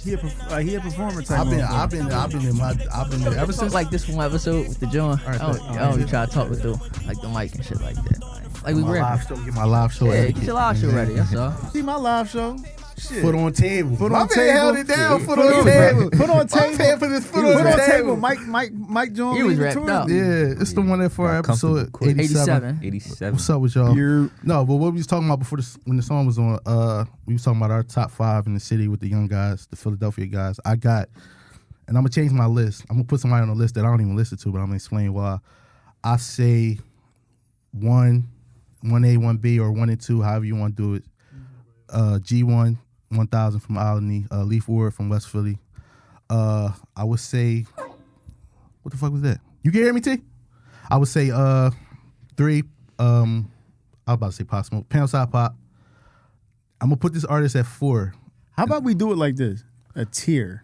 He a performer type. I've been there ever since. Like this one episode with the John. All right, I don't be trying to talk with the mic and shit like that. Like we my rapping. live show, get my live show. Yeah, etiquette. get your live show ready. That's all. See my live show. Shit. Foot on table. Foot My on man table. held it down. Yeah, Foot on table. Foot on My table. man put his foot Foot on on the table. table. Mike Jones. He was wrapped up. Yeah, it's the one that for episode 87. 87. What's up with y'all? You're, No, but what we was talking about before when the song was on, we was talking about our top 5 in the city with the young guys, the Philadelphia guys. And I'm gonna change my list. I'm gonna put somebody on the list that I don't even listen to, but I'm gonna explain why. I say 1A, 1B, or 1 and 2, however you want to do it. G1, 1000 from Albany, Leaf Ward from West Philly. I would say, what the fuck was that? You can hear me, T? I would say 3. I was about to say Pop Smoke. Pound Side Pop. I'm gonna put this artist at 4. how about we do it like this? A tier.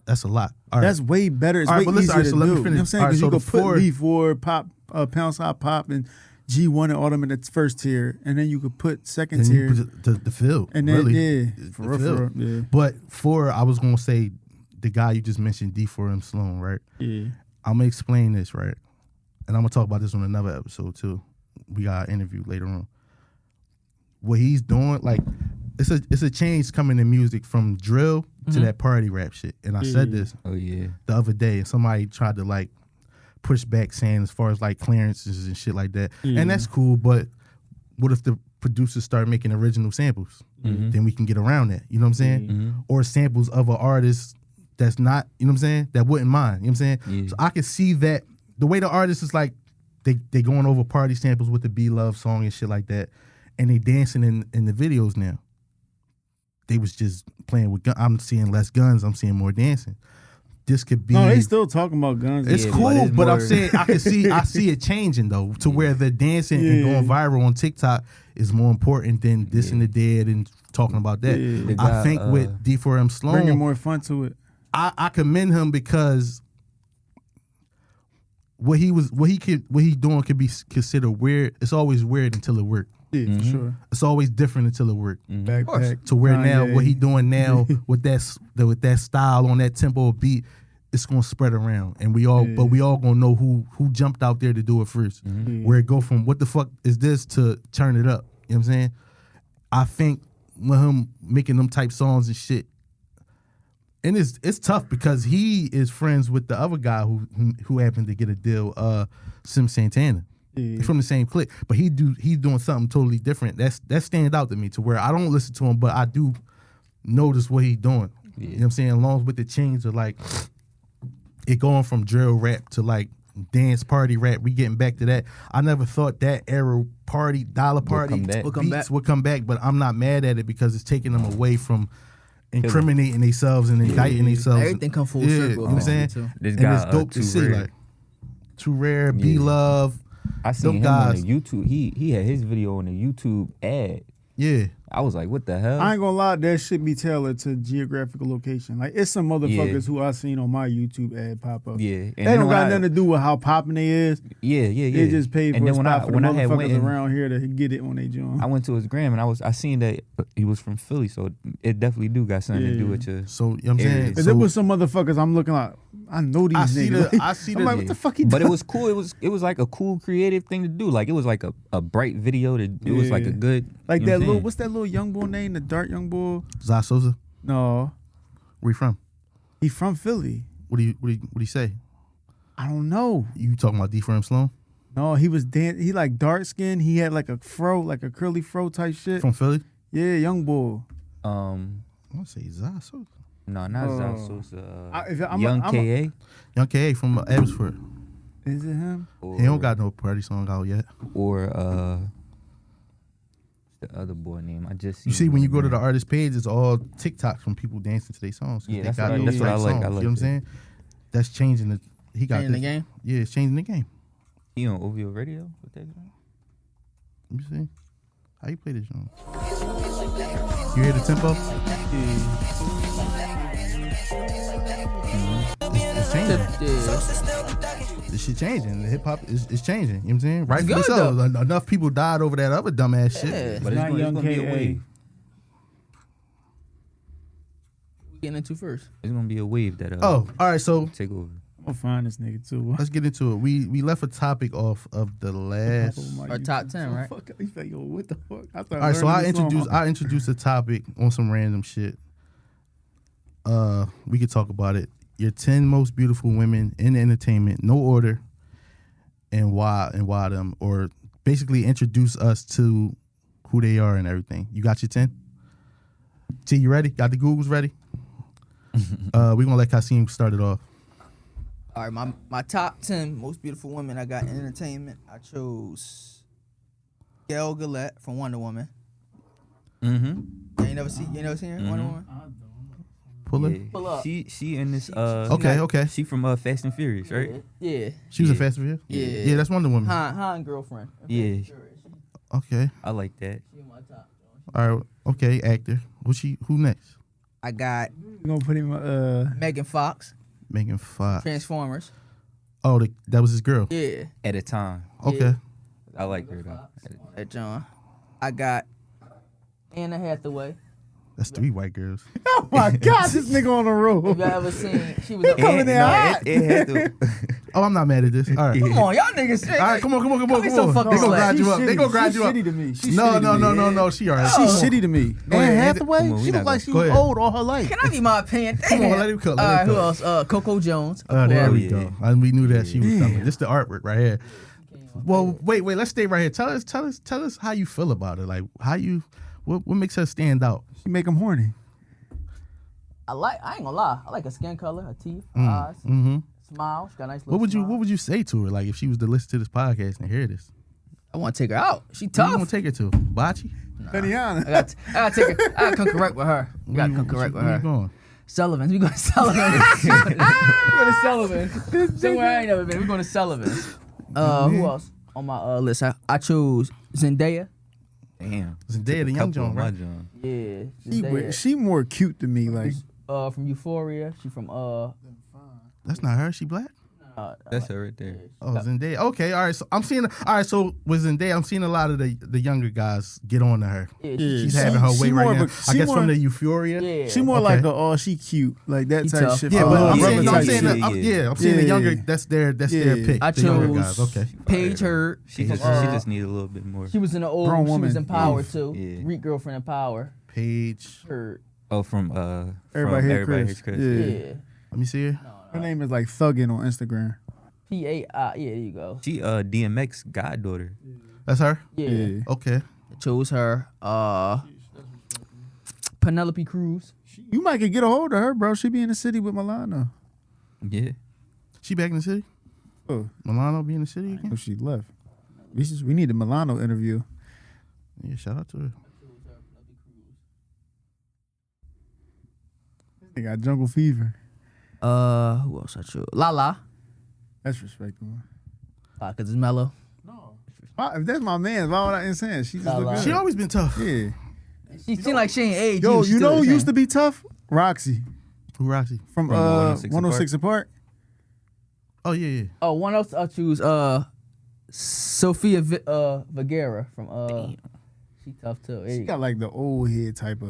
That's a lot. All right. That's way better. It's All right, way but listen, easier all right, to so let me do. You know finish. what I'm saying? All right, Because so you the could put 4 Leaf Ward, Pop, Pound Side Pop, and G1 and all them in the first tier, and then you could put second then tier. you put the field. And then, really. yeah, The for real, field. yeah. But 4, I was gonna say the guy you just mentioned, D4M Sloan, right? Yeah. I'm gonna explain this, right? And I'm gonna talk about this on another episode too. We got an interview later on. What he's doing, like, it's a change coming in music from drill to that party rap shit. And I said this Oh yeah. the other day, and somebody tried to like push back saying as far as like clearances and shit like that. Yeah. And that's cool, but what if the producers start making original samples? Then we can get around that. You know what I'm saying? Or samples of an artist that's not, you know what I'm saying, that wouldn't mind. You know what I'm saying? Yeah. So I can see that the way the artist is like, they going over party samples with the Be Love song and shit like that, and they dancing in the videos now. They was just playing with guns. I'm seeing less guns. I'm seeing more dancing. This could be. No, they still talking about guns. It's Yeah, cool, but but it's I'm more- saying I see it changing though, to where the dancing and Yeah. going viral on TikTok is more important than this and the dead and talking about that. Yeah. The I guy, think with D4M bringing Sloan, more fun to it. I commend him because what he's doing could be considered weird. It's always weird until it worked. Yeah, for sure. It's always different until it worked. Backpack. To where now Kanye. what he doing now with that style on that tempo beat, it's gonna spread around, and we all gonna know who jumped out there to do it first. Where it go from what the fuck is this to turn it up. You know what I'm saying? I think with him making them type songs and shit, and it's tough because he is friends with the other guy who happened to get a deal, Sim Santana. Yeah. From the same clique, but he's doing something totally different. That stands out to me to where I don't listen to him, but I do notice what he's doing. You know what I'm saying? Along with the change of like it going from drill rap to like dance party rap, we getting back to that. I never thought that era party dollar party beats would come back, but I'm not mad at it because it's taking them away from incriminating themselves and indicting themselves. Everything come full Yeah, circle. you know what I'm saying? Too. This And guy, it's dope to Too see, Rare. like Too Rare, Be Yeah. Love. I seen him guys. on the YouTube. He had his video on the YouTube ad. Yeah. I was like, what the hell? I ain't gonna lie, that should be tailored to geographical location. Like, it's some motherfuckers who I seen on my YouTube ad pop up. Yeah. And They then don't when got I- nothing to do with how popping they is. Yeah. They just paid for and a then when spot I for when the I had went motherfuckers in, around here to get it when they join. I went to his gram and I seen that he was from Philly, so it definitely do got something to do Yeah. with your. So you know what I'm saying? Areas. Cause So there was some motherfuckers I'm looking like, I know these I see niggas. the I see I'm the like, what the fuck he But it doing? was cool. It was like a cool creative thing to do. Like it was like a bright video. It was like a Yeah. good Like you know that what I'm little, saying? what's that little young boy name? The dark young boy? Zah Sosa. No, Where you from? he from Philly. What do you say? I don't know. You talking about D4M Sloan No, he was he like dark skin. He had like a fro, like a curly fro type shit. from Philly? Yeah, young boy. I want to say Zah Sosa. No, not Oh. Zah Sosa. If I'm Young I'm Ka Young K.A. from Abbotsford. Is it him? or, He don't got no party song out yet. or the other boy name. I just You seen see, when him you go to the again. artist page, it's all TikToks from people dancing to their songs. 'Cause Yeah, they that's got what I- those that's what type I like. I songs, like you know what I'm that. saying? That's changing the. He got Changing the this- game? Yeah, it's changing the game. He on OVO Radio. What that is? You see? How you play this song? You hear the tempo? It's changing. This shit changing. The hip hop is changing. You know what I'm saying? Rightfully good, so. though. Enough people died over that other dumbass shit. Yeah. But it's not gonna Young be a Ka. wave. Getting into first. It's gonna be a wave that Oh, all right. So take over. I'm gonna find this nigga too. let's get into it. We left a topic off of the last. Our top 10, right? Fuck, he's like, yo, what the fuck? I All right, so I introduce a topic on some random shit. We could talk about it. Your 10 most beautiful women in entertainment, no order, and why them, or basically introduce us to who they are and everything. You got your 10? T, you ready? Got the Googles ready? We're gonna let Kasim start it off. All right, my top 10 most beautiful women I got in entertainment. I chose Gal Gadot from Wonder Woman. Mm-hmm. You ain't never seen her? Wonder Woman? Pull it. Yeah. Pull up. She in this Okay. She from Fast and Furious, right? Yeah. She was a Yeah. Fast and Furious? Yeah. Yeah, that's Wonder Woman. Han girlfriend. Yeah. Okay. I like that. She in my top. All right. Okay, actor. Who next? I got You gonna put him? Megan Fox, Megan Fox. Transformers. Oh, that was his girl. Yeah. At a time, Okay. Yeah. I like her though. At John. I got Anna Hathaway. That's 3 white girls. Oh my God, this nigga on the Have road. y'all ever seen? She was. coming there hot. It had to. Oh, I'm not mad at this. All right. Come on, y'all niggas. All right, come on. Cut me some fucking They gonna slack. grind you She's up. They shitty. gonna grind She's you up. shitty to me. She's No, shitty no, to me. no. She all right. She's shitty to me. Go ahead, Anne Andy. Hathaway, Come on, we she not look like she Go was ahead. old all her life. Can I be my opinion? Come on, let him cook. All right, who Let him else? Coco Jones. cook. There Of we course. go. And we knew that she was Yeah. coming. This the artwork right here. Well, wait. Let's stay right here. Tell us how you feel about her. Like what makes her stand out? She make him horny. I ain't gonna lie. I like her skin color, her teeth, her eyes, Mm-hmm. smile. She got a nice little What would smile. you say to her? Like if she was to listen to this podcast and hear this, I want to take her out. She where you tough. gonna take her to? Bocce? Tatiana. I gotta take her. I gotta come correct with her. We gotta come correct with Where you her. going? Sullivan's. We going to Sullivan's. We going to Sullivan's. Somewhere I ain't never been. We going to Sullivan's. Who else on my list? I chose Zendaya. Damn. Zendaya, the young Couple John, of my right? John. Yeah. She, Zendaya. she more cute to me. Like From Euphoria. She from That's not her. She black? That's her right there. Oh, Zendaya. Okay, all right. So I'm seeing. All right, so with Zendaya, I'm seeing a lot of the younger guys get on to her. Yeah, Yeah. She's She- having her she way more right of now. a- I she guess more- from the Euphoria. yeah. she more Okay. like a oh she cute like that He type tough. shit. Yeah, but I'm brother saying, type I'm saying, shit. I'm seeing the Yeah. younger. That's their Yeah. pick. I the younger chose guys. Okay. Paige Hurd. She from, just need a little bit more. She was in the old. Grown She was woman. in Power Yeah. too. Yeah. Reek Girlfriend in Power. Page. Hurd. Oh, from Everybody Hate Everybody Chris. Hates Chris. Yeah. Yeah. Let me see her. Her name is like Thuggin on Instagram. P-A-I. Yeah, there you go. She DMX goddaughter. That's her. Yeah. Yeah. Okay. I chose her. Penelope Cruz. You might could get a hold of her, bro. She be in the city with Milano. Yeah. She back in the city. Oh, Milano be in the city again. oh, she left. We need a Milano interview. Yeah. Shout out to her. They got Jungle Fever. Who else I chose? Lala. That's respectable. Cause it's mellow. If that's my man, why would I insane? She just Nah, look nah. good. She always been tough. Yeah. She seemed like she ain't aged. Yo, you know who used to be tough? Roxy Who Roxy? from From 106 106 Apart. Oh yeah. Oh, one else I choose. Sophia Vergara from She tough too. There She you got go. like the old head type of.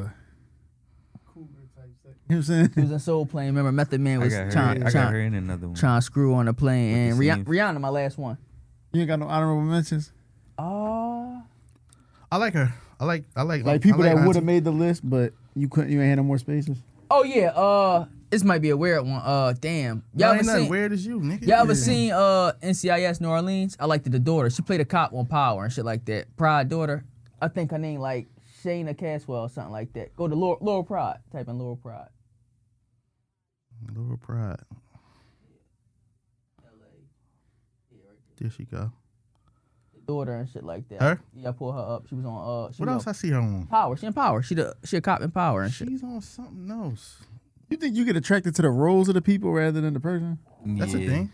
You know what I'm She saying? was in Soul Plane. Remember Method Man I was got her trying in another one. to screw on the plane, and With the same- Rihanna, my last one. You ain't got no honorable mentions. Oh, I like her. I like. Like people I like that would have Auntie. made the list, but you couldn't. You ain't had no more spaces. oh yeah. This might be a weird one. Damn. No, Y'all ain't ever nothing seen? weird as you, nigga. Y'all ever seen NCIS New Orleans? I liked the daughter. She played a cop on Power and shit like that. Pride daughter. I think her name like Shayna Caswell or something like that. Go to Laurel Pride. Type in Laurel Pride. Lower Pride. There she go. Daughter and shit like that. Her? Yeah, I pulled her up. She was on. She What was else on I see her on? Power. She in Power. She a cop in Power and shit. She's on something else. You think you get attracted to the roles of the people rather than the person? That's the Yeah. thing.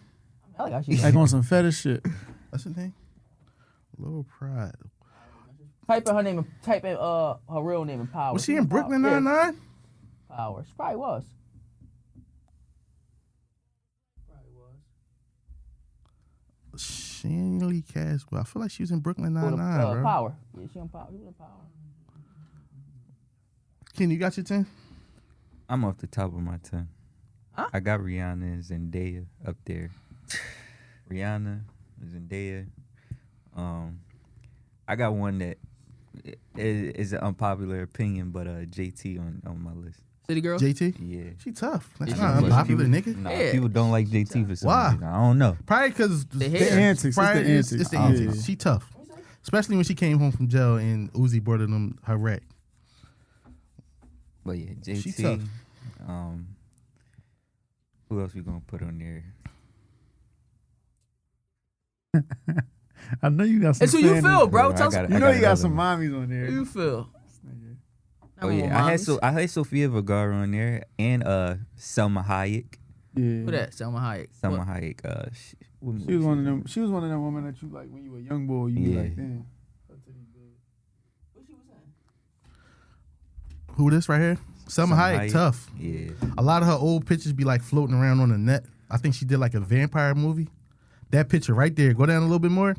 I like how she. Like on some fetish shit. That's the thing. Lower Pride. Type in her name. Type in her real name in Power. Was she in Brooklyn Yeah, Nine-Nine? Power. She probably was. Shanley Caswell. I feel like she was in Brooklyn Go to, Nine-Nine, bro. Power. Yeah, she on Power. She was in Power. Ken, you got your 10? I'm off the top of my tongue. Huh? I got Rihanna and Zendaya up there. Rihanna, Zendaya. I got one that is an unpopular opinion, but JT on my list. City Girl. JT, Yeah. she tough. That's Yeah, not she- unpopular, people, nigga. Nah, Yeah. people don't like JT for some Why? reason. I don't know. Probably because The The hair. antics. It's the antics. It's the Oh, antics. yeah. She tough, especially when she came home from jail and Uzi brought them her rack. But yeah, JT. She tough. Who else we gonna put on there? I know you got some. It's who you fan- feel, bro. I Tell got- us. You I know you got another some one. mommies on there. Who you feel? Oh yeah, I had Sofia Vergara on there and Selma Hayek. Yeah. Who that? Selma Hayek. Selma What? Hayek. What She was movie one of them. She was one of them women that you like when you were a young boy. You be Yeah. like, damn. Who this right here? Selma Hayek, tough. Yeah. A lot of her old pictures be like floating around on the net. I think she did like a vampire movie. That picture right there. Go down a little bit more.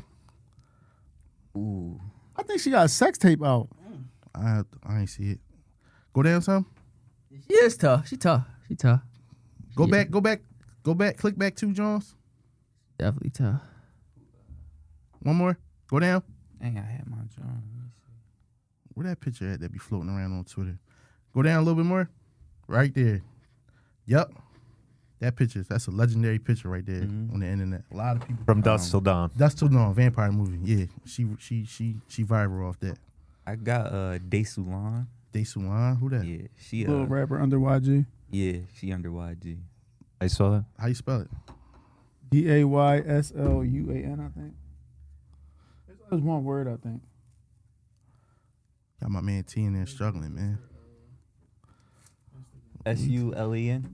Ooh. I think she got a sex tape out. I ain't see it. Go down some. She is tough. She tough. She tough. Go Yeah. back. Click back 2 Jones. Definitely tough. One more. Go down. Dang, I had my John. Where that picture at that be floating around on Twitter? Go down a little bit more. Right there. Yep. That picture. That's a legendary picture right there on the internet. A lot of people. From Dusk Till Dawn. Dusk Till Dawn, vampire movie. Yeah. She viral off that. I got Desulan. Desulan. Who that? Yeah, she Little rapper under YG. yeah, she under YG. I saw that. How you spell it? DAYSLUAN, I think. It's one word, I think. Got my man T in there struggling, man. SULEN.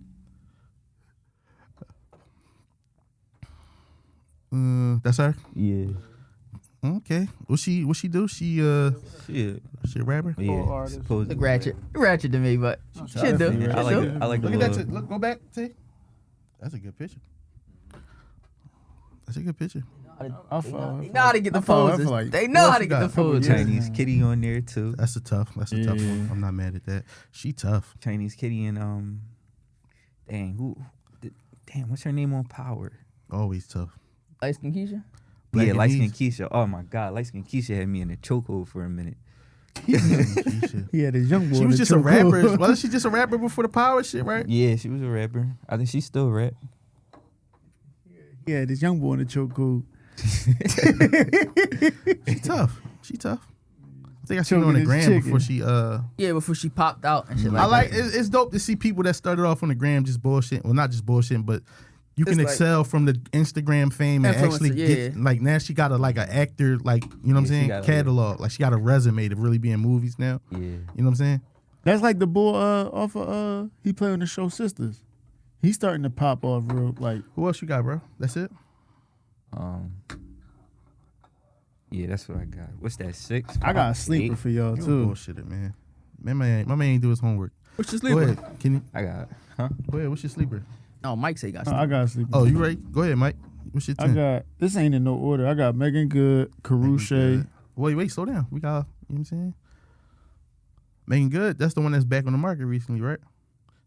That's her. Yeah. Okay. What she do? She Shit. she a rapper? Full Yeah. artist. Supposedly. Look ratchet to me, but shit do. definitely I Shit like do. it. I like the Look at that. little- Look, go back. See. That's a good picture. That's a good picture. I follow. They know how to get the I follow her poses. for like- They know What how else to you get the got? poses. Yeah. Chinese Kitty on there too. That's a tough one. Yeah. I'm not mad at that. She tough. Chinese Kitty and damn, what's her name on Power? Always tough. Light skin Keisha. Black yeah, and light skin Keys. Keisha. Oh my God, light skin Keisha had me in a chokehold for a minute. Keisha. He had his young boy. She in was the just a chokehold. rapper. Wasn't she just a rapper before the Power shit, right? Yeah, she was a rapper. I think she still rap. He had his young boy in the chokehold. She tough. She tough. I think I seen her on Choking the his gram chicken. before she Yeah, before she popped out and shit like I like that. it's dope to see people that started off on the gram just bullshit. Well, not just bullshit, but you can It's like- excel from the Instagram fame and Influencer, actually get yeah. like now she got a like an actor like you know what I'm Yeah, she saying got a- catalog like she got a resume to really be in movies now. Yeah. You know what I'm saying? That's like the boy off of he played on the show Sisters. He's starting to pop off real like. Who else you got, bro? That's it. Yeah, that's what I got. What's that? 6? I got a sleeper 8? for y'all You too. bullshitted, man. My man ain't do his homework. What's your Go sleeper? ahead. Can you I got. go ahead? What's your sleeper? Oh, Mike say he got I sleeper. got a sleeper. Oh, you ready? Go ahead, Mike. What's your I 10? got this ain't in no order. I got Megan Good, Karusha. Wait, slow down. We got, you know what I'm saying? Megan Good, that's the one that's back on the market recently, right?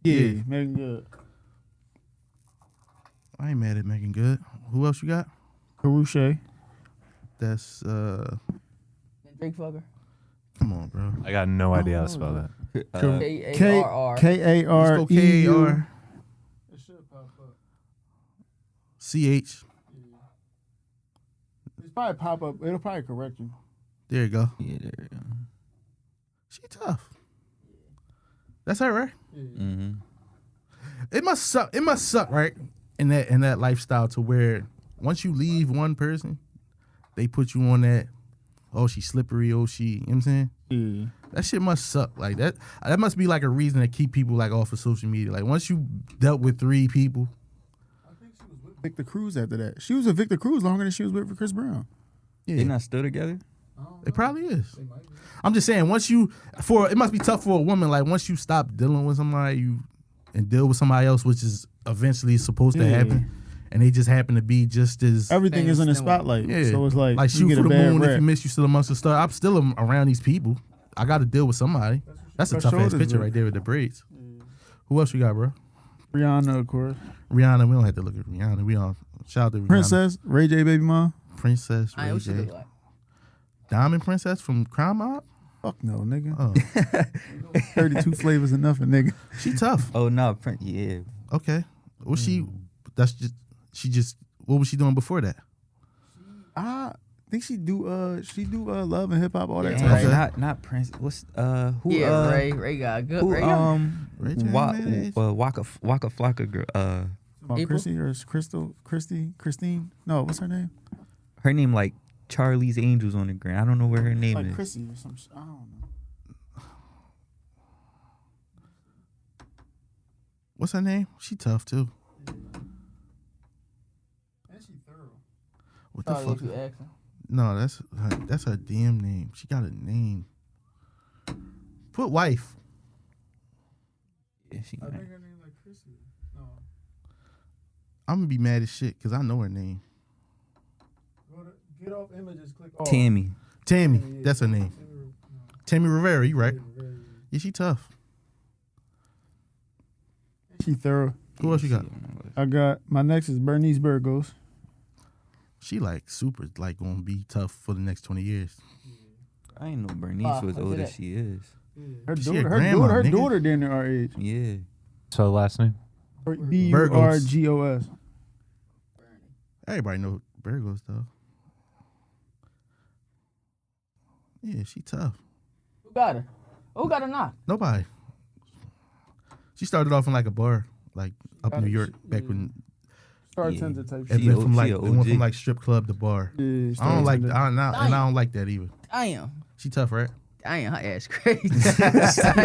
Yeah, Megan Good. I ain't mad at Megan Good. Who else you got? Karusha. That's, Drake fucker. come on, bro. I got no idea how to spell that. K-A-R-R. Let's go Kareu. CH. It's probably pop up. It'll probably correct you. There you go. Yeah, there. She tough. That's her, right? Mm-hmm. It must suck. It must suck, right? In that lifestyle to where once you leave one person, they put you on that. Oh, she's slippery. Oh, she. You know what I'm saying? Yeah. That shit must suck. Like that. That must be like a reason to keep people like off of social media. Like once you dealt with 3 people. Victor Cruz after that. She was with Victor Cruz longer than she was with Chris Brown. Yeah, They not still together? it probably is. I'm just saying once you it must be tough for a woman. Like once you stop dealing with somebody and deal with somebody else, which is eventually supposed to Yeah. happen, and they just happen to be just as Everything Same is in the similar. spotlight. Yeah. So it's like you shoot get for a the bad moon. rap. If you miss, you still amongst the stars. I'm still around these people. I got to deal with somebody. That's a Her tough ass shoulders picture look- right there with the braids. Who else you got, bro? Rihanna, of course. Rihanna. We don't have to look at Rihanna. We all shout out to Rihanna. Princess, Ray J, baby mom. Princess I Ray what she J. look like. Diamond Princess from Crime Mob. Fuck no, nigga. Oh, 32 flavors of nothing, nigga. she tough. Oh no, yeah. Okay. Was she? That's just. She just. What was she doing before that? I think she do love and hip hop all that Yeah, time. Okay. not Prince. What's who? Yeah, Ray got good. Who Ray got Ray J, man. Waka Flocka girl. About April? Chrissy or Christine? No, what's her name? Her name like Charlie's Angels on the ground. I don't know where her name Like is. Chrissy or some shit. I don't know. What's her name? She tough too. And she thorough. What the Probably fuck? if you ask him. No, that's her damn name. She got a name. Put wife. Yeah, she. I think her name like Chrissy. No. I'm gonna be mad as shit because I know her name. Go to get off images, click off. Tammy. Tammy. That's her name. Tammy Rivera. You right? Yeah, she tough. She thorough. Who else you got? I got my next is Bernice Burgos. She like super like gonna be tough for the next 20 years. I ain't know Bernice was I see old that. as she is. Her She a daughter, grandma, her nigga. daughter damn near our age. Yeah. So last name? Burgos. Everybody know Burgos though. Yeah, she tough. Who got her? Who got her knock? Nobody. She started off in like a bar, like up in New York, back when Bartender type it shit. went from like she it a went from OG. like strip club to bar. Yeah, I don't like bartender. and I don't like that either. Damn. She tough, right? Damn, her ass crazy.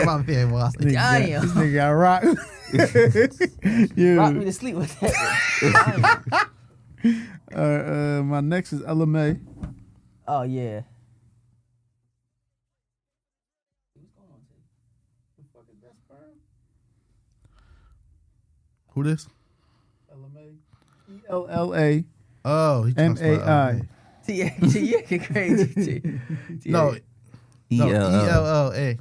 My bad, boss. This nigga got- Damn. This nigga got rock. Yeah. Rock me to sleep with that. Damn. My next is Ella May. Oh, yeah. Who this? Ella May. ELLA. Oh, he trying to spell MAI. T crazy. No, ELL. ELLA.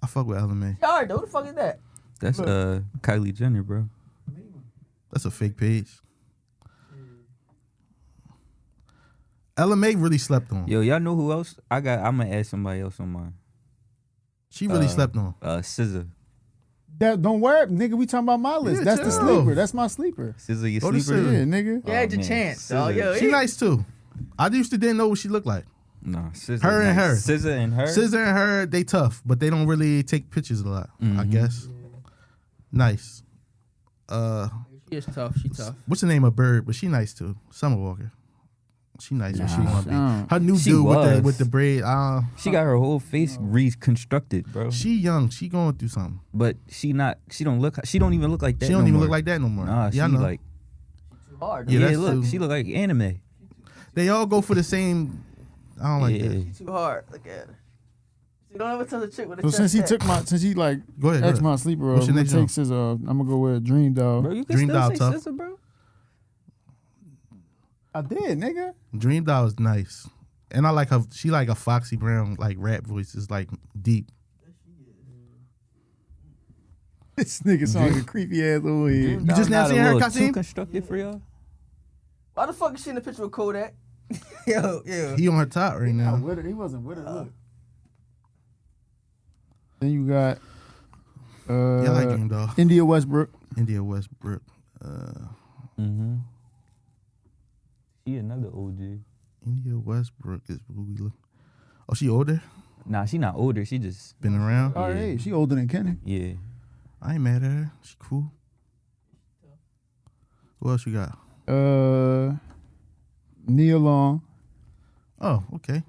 I fuck with LMA. Alright, who the fuck is that? That's Kylie Jenner, bro. That's a fake page. LMA really slept on. Yo, y'all know who else? I'm gonna add somebody else on mine. She really slept on. SZA. That don't worry, nigga. We talking about my list. Yeah, That's the chill. sleeper. That's my sleeper. SZA, your Go to sleeper? SZA. Yeah, nigga. You had your man, chance, SZA. dog. Yo, She nice too. I used to didn't know what she looked like. Nah, SZA. Her and her. SZA and her. SZA and her, they tough, but they don't really take pictures a lot. I Mhm. guess. Nice. She is tough. She tough. What's the name of Bird? But she nice too. Summer Walker. She nice when she Nah, want to be. she- Her new She dude was. with the braid. She got her whole face reconstructed, bro. She young. She going through something. But she don't even look like that. She don't no even more. look like that no more. Nah, she yeah, I know. like Too hard. Yeah, yeah, that's look, true. she look like anime. They all go for the same. I don't like that. She too hard. Look at her. She don't ever touch a chick with a So chest since he like Go ahead. X Go my ahead. sleeper, What's I'm your gonna next take SZA. I'm gonna go with Dream Doll. Bro, you can Dream still Doll say tough. SZA, bro. I did, nigga. Dream Doll is nice, and I like her. She like a Foxy Brown like rap voice. Is like deep. This nigga sound like a creepy ass old head. Dream just Doll now not seen a her, little Kasim? too constructed for y'all? Why the fuck is she in the picture with Kodak? Yo. He on her top right now. He wasn't with her. Look. Then you got Yeah, I like Dream Doll. India Westbrook. India Westbrook. Mm-hmm. She another OG. India Westbrook is who we look. Oh, she older? Nah, she not older. She just Been around? All right, she older than Kenny. yeah. I ain't mad at her. She cool. Who else you got? Nia Long. Oh, okay.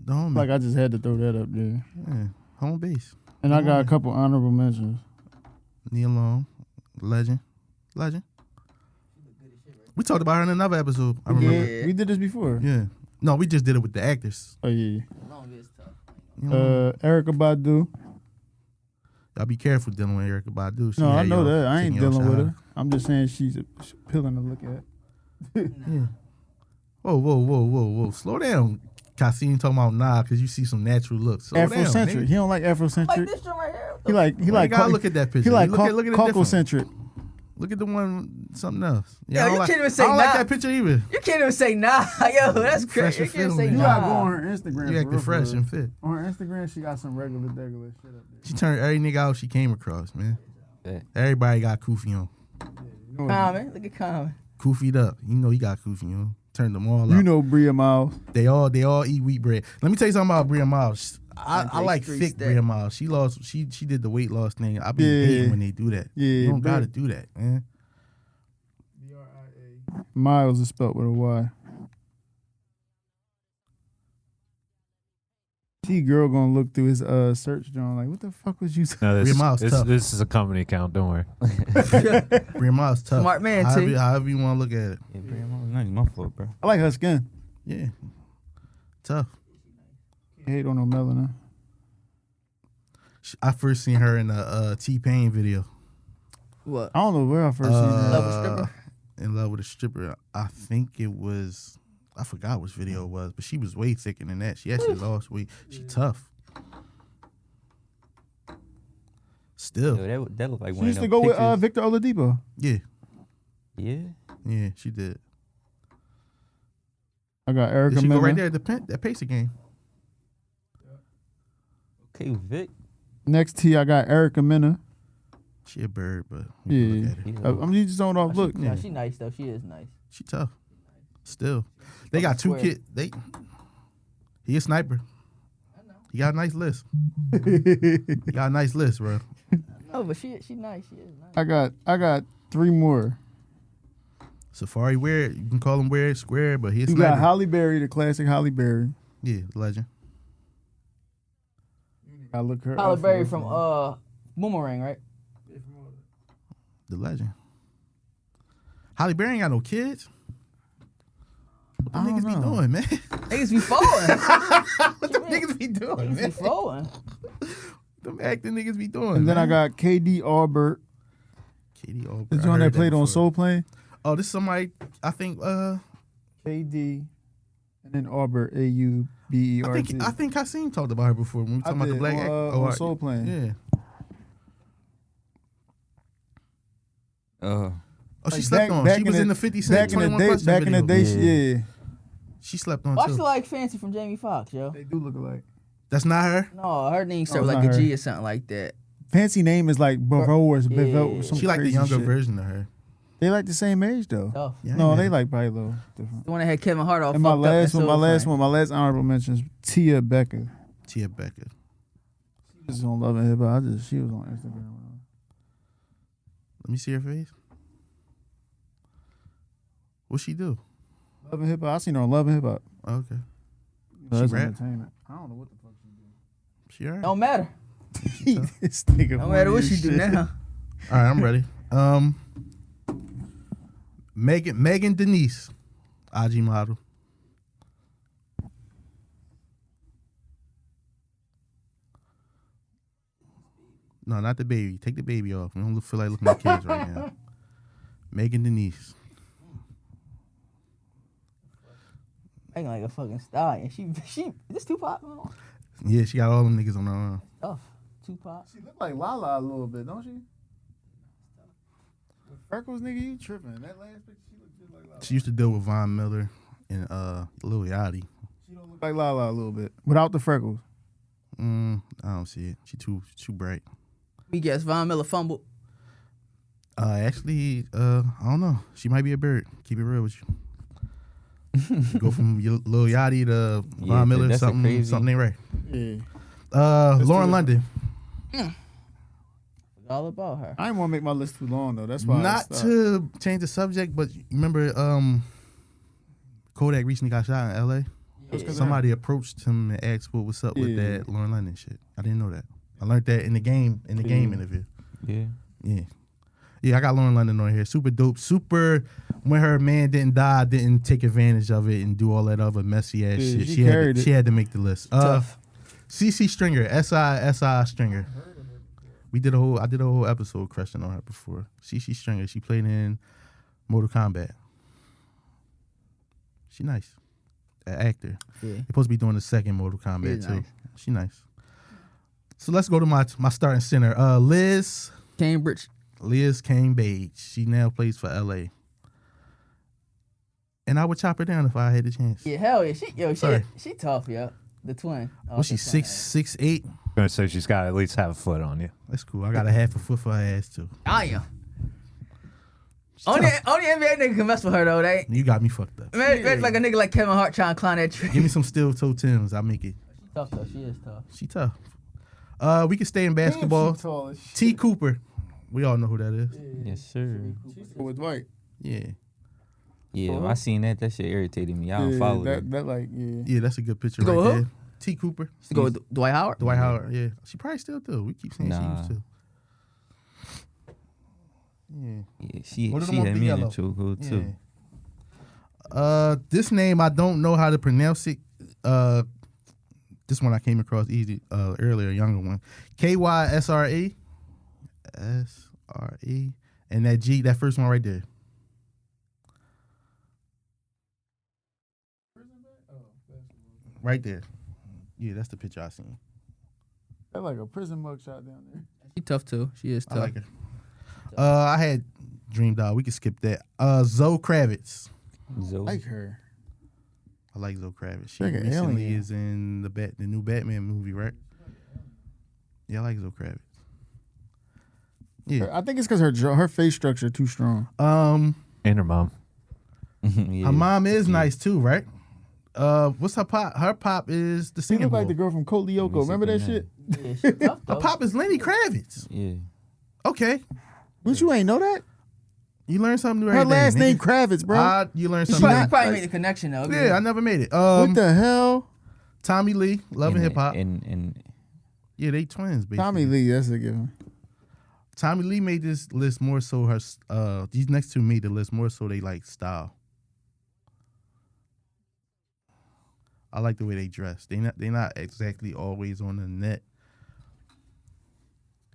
The homie. Like I just had to throw that up there. Yeah, home base. And I got a couple honorable mentions. Neil Long, legend. We talked about her in another episode. I remember. Yeah. We did this before. Yeah. No, we just did it with the actors. Oh yeah. Long is tough. You know? Erica Badu. Y'all be careful dealing with Erykah Badu. She No, I had know y'all that. I ain't taking y'all dealing with shine. her. I'm just saying she's appealing to look at. Yeah. Whoa. Slow down. Kasim talking about nah, because you see some natural looks. Slow down, Afrocentric. nigga. He don't like Like Afrocentric. this joint right here. He like You gotta look at that picture. He like look at it different. Caucasocentric. Look at the one, something else. Yo, you can't even say I don't like nah. that picture either. You can't even say nah. Yo, that's Fresh crazy. You and can't fit say on You it. gotta go nah. on her Instagram. You for acting real, fresh for and real. fit. On her Instagram, she got some regular shit up there. She turned every nigga out she came across, man. Yeah. Everybody got Koofy on. Common. Look at Common. Koofied up. You know he got Koofy on. Turned them all out. You know Bria Miles. They all eat wheat bread. Let me tell you something about Bria Miles. I Andre like Street thick Stack. Bria Miles. She did the weight loss thing. I be Yeah. hating when they do that. Yeah, You don't Bria- gotta do that, man. Miles is spelled with a Y. See girl gonna look through his search John like, what the fuck was you saying? No, Bria Miles tough. this is a company account. Don't worry. Bria Miles tough. Smart man, however, T. however you want to look at it. Yeah, bro, nice, my fault, bro. I like her skin. Yeah, tough. Can't hate on no melanin. I first seen her in a T-Pain video. What? I don't know where I first seen her. Love with stripper? In Love with a Stripper. I think it was. I forgot which video it was, but she was way thicker than that. She actually lost weight. She tough. Still, Yo, that look like She one used of to them go with pictures. Victor Oladipo. yeah, Yeah. she did. I got There Erica she go Mena. right there at that Pacer game. Okay, Vic. Next T, I got Erica Mena. She a bird, but we can Yeah. look at her. Yeah. I'm just on off look. Yeah, she nice though. She is nice. She tough. Still, they got two Square. kids. He a sniper. He got a nice list. Bro. Oh, but she nice. She is nice. I got 3 more. Safari Weird. You can call him Weird Square, but he's You got Holly Berry, the classic Holly Berry. Yeah, legend. I look her. Tyler up Berry for from her. Boomerang, right? The legend. Holly Berry ain't got no kids. What I them don't niggas be know. doing, man? Niggas be falling. What them niggas be doing, Niggas be man? falling. Them acting niggas be doing. And then I man. got KD Albert. Katie Albert. The I joint heard that played on before. Soul Plane. Oh, this is somebody. I think. KD. And then Albert. AUBERT. I think Kasim talked about her before when we talking about the black. on Soul Plane. Yeah. Oh, she Like slept on. She was in the 50 Cent back in the 21 day. Question Back in the video. day, yeah. She slept on Why too. she like Fancy from Jamie Foxx, yo? They do look alike. That's not her. No, her name starts it's with like not a G her. or something like that. Fancy name is like Bavo or Bevo or some She like the crazy younger shit. version of her. They like the same age though. Tough. Yeah, No, man. they like probably a little different. The one that had Kevin Hart all And my fucked up in last one, Soul Plane. my last honorable mention is Tia Becker. Tia Becker. She was on Love and Hip Hop. She was on Instagram. Let me see her face. What she do? Love and Hip Hop. I seen her on Love and Hip Hop. Oh, okay. No, that's rap? entertainment. I don't know what the fuck she She alright. Don't matter. do. This nigga Don't matter what funny she as do shit. now. All right, I'm ready. Megan Denise, IG model. No, not the baby. Take the baby off. We don't feel like looking at kids right now. Megan Denise. Acting like a fucking stallion. She is this Tupac? No. Yeah, she got all them niggas on her arm. Tough. Tupac. She look like Lala a little bit, don't she? With freckles, nigga, you tripping. That last picture, she look just like Lala. She used to deal with Von Miller and Lil Yachty. She don't look like Lala a little bit. Without the freckles. I don't see it. She too bright. We guess Von Miller fumbled. Actually, I don't know. She might be a bird. Keep it real with you. Go from Lil Yachty to Yeah, Von Miller. that's a Something crazy- ain't right. Yeah. Lauren London. All about her. I didn't want to make my list too long though. That's why. I Not stopped. to change the subject, but remember Kodak recently got shot in L.A.? Somebody approached him and asked what was up with Yeah. that Lauren London shit. I didn't know that. I learned that in the game interview. Yeah. Yeah, I got Lauren London on here. Super dope. Super, when her man didn't die, didn't take advantage of it and do all that other messy ass Yeah, shit. she She had, carried to, it. she had to make the list. Tough. CC Stringer, SI Stringer. I did a whole episode crushing on her before. CC Stringer, she played in Mortal Kombat. She nice. An actor. Yeah. You're supposed to be doing the second Mortal She Kombat is too. nice. She nice. So let's go to my starting center. Liz Cambage. She now plays for LA. And I would chop her down if I had the chance. Yeah, hell yeah. Sorry. She tough, yo. The twin. Was she 6'8"? Gonna say she's got to at least have a foot on you. That's cool. I got a half a foot for her ass too. I am. Only NBA nigga can mess with her though. They You got me fucked up. man, like a nigga like Kevin Hart trying to climb that tree. Give me some steel toe Tims. I'll make it. Tough though. She is tough. She tough. We can stay in basketball. T. Cooper. We all know who that is. Yes, sir. With Dwight. Yeah. Yeah, when I seen that shit irritated me. I don't follow that. Yeah, that's a good picture Go right who? there. T. Cooper. To go with Dwight Howard. Dwight Howard, yeah. She probably still do. We keep saying she Nah. used to. Yeah. Yeah, she What are the had ones me in yellow? the chokehold too. This name I don't know how to pronounce it. This one I came across easy earlier, a younger one. KYSRE. SRE. And that G, that first one right there. Right there. Yeah, that's the picture I seen. That's like a prison mug shot down there. She tough too. She is I tough. like her. I had Dream Doll. We can skip that. Zoe Kravitz. Zoe. Like her. I like Zoe Kravitz. She Like an recently alien. is in the new Batman movie, right? Yeah, I like Zoe Kravitz. Yeah. I think it's because her face structure too strong. And her mom. Yeah. Her mom is nice too, right? What's her pop? Her pop is the She singing look like boy. the girl from Cote Lyoko. Remember that shit? Yeah, she tough Her though. pop is Lenny Kravitz. Yeah. Okay, But you ain't know that? you learn something new Her every day, last name nigga. Kravitz, bro. You learn She something probably, new. probably made the connection though. Yeah, I never made it. What the hell? Tommy Lee, Love and Hip Hop. And Yeah, they twins, basically. Tommy Lee, that's a given. Tommy Lee made this list more so her. These next two made the list more so they like style. I like the way they dress. They not exactly always on the net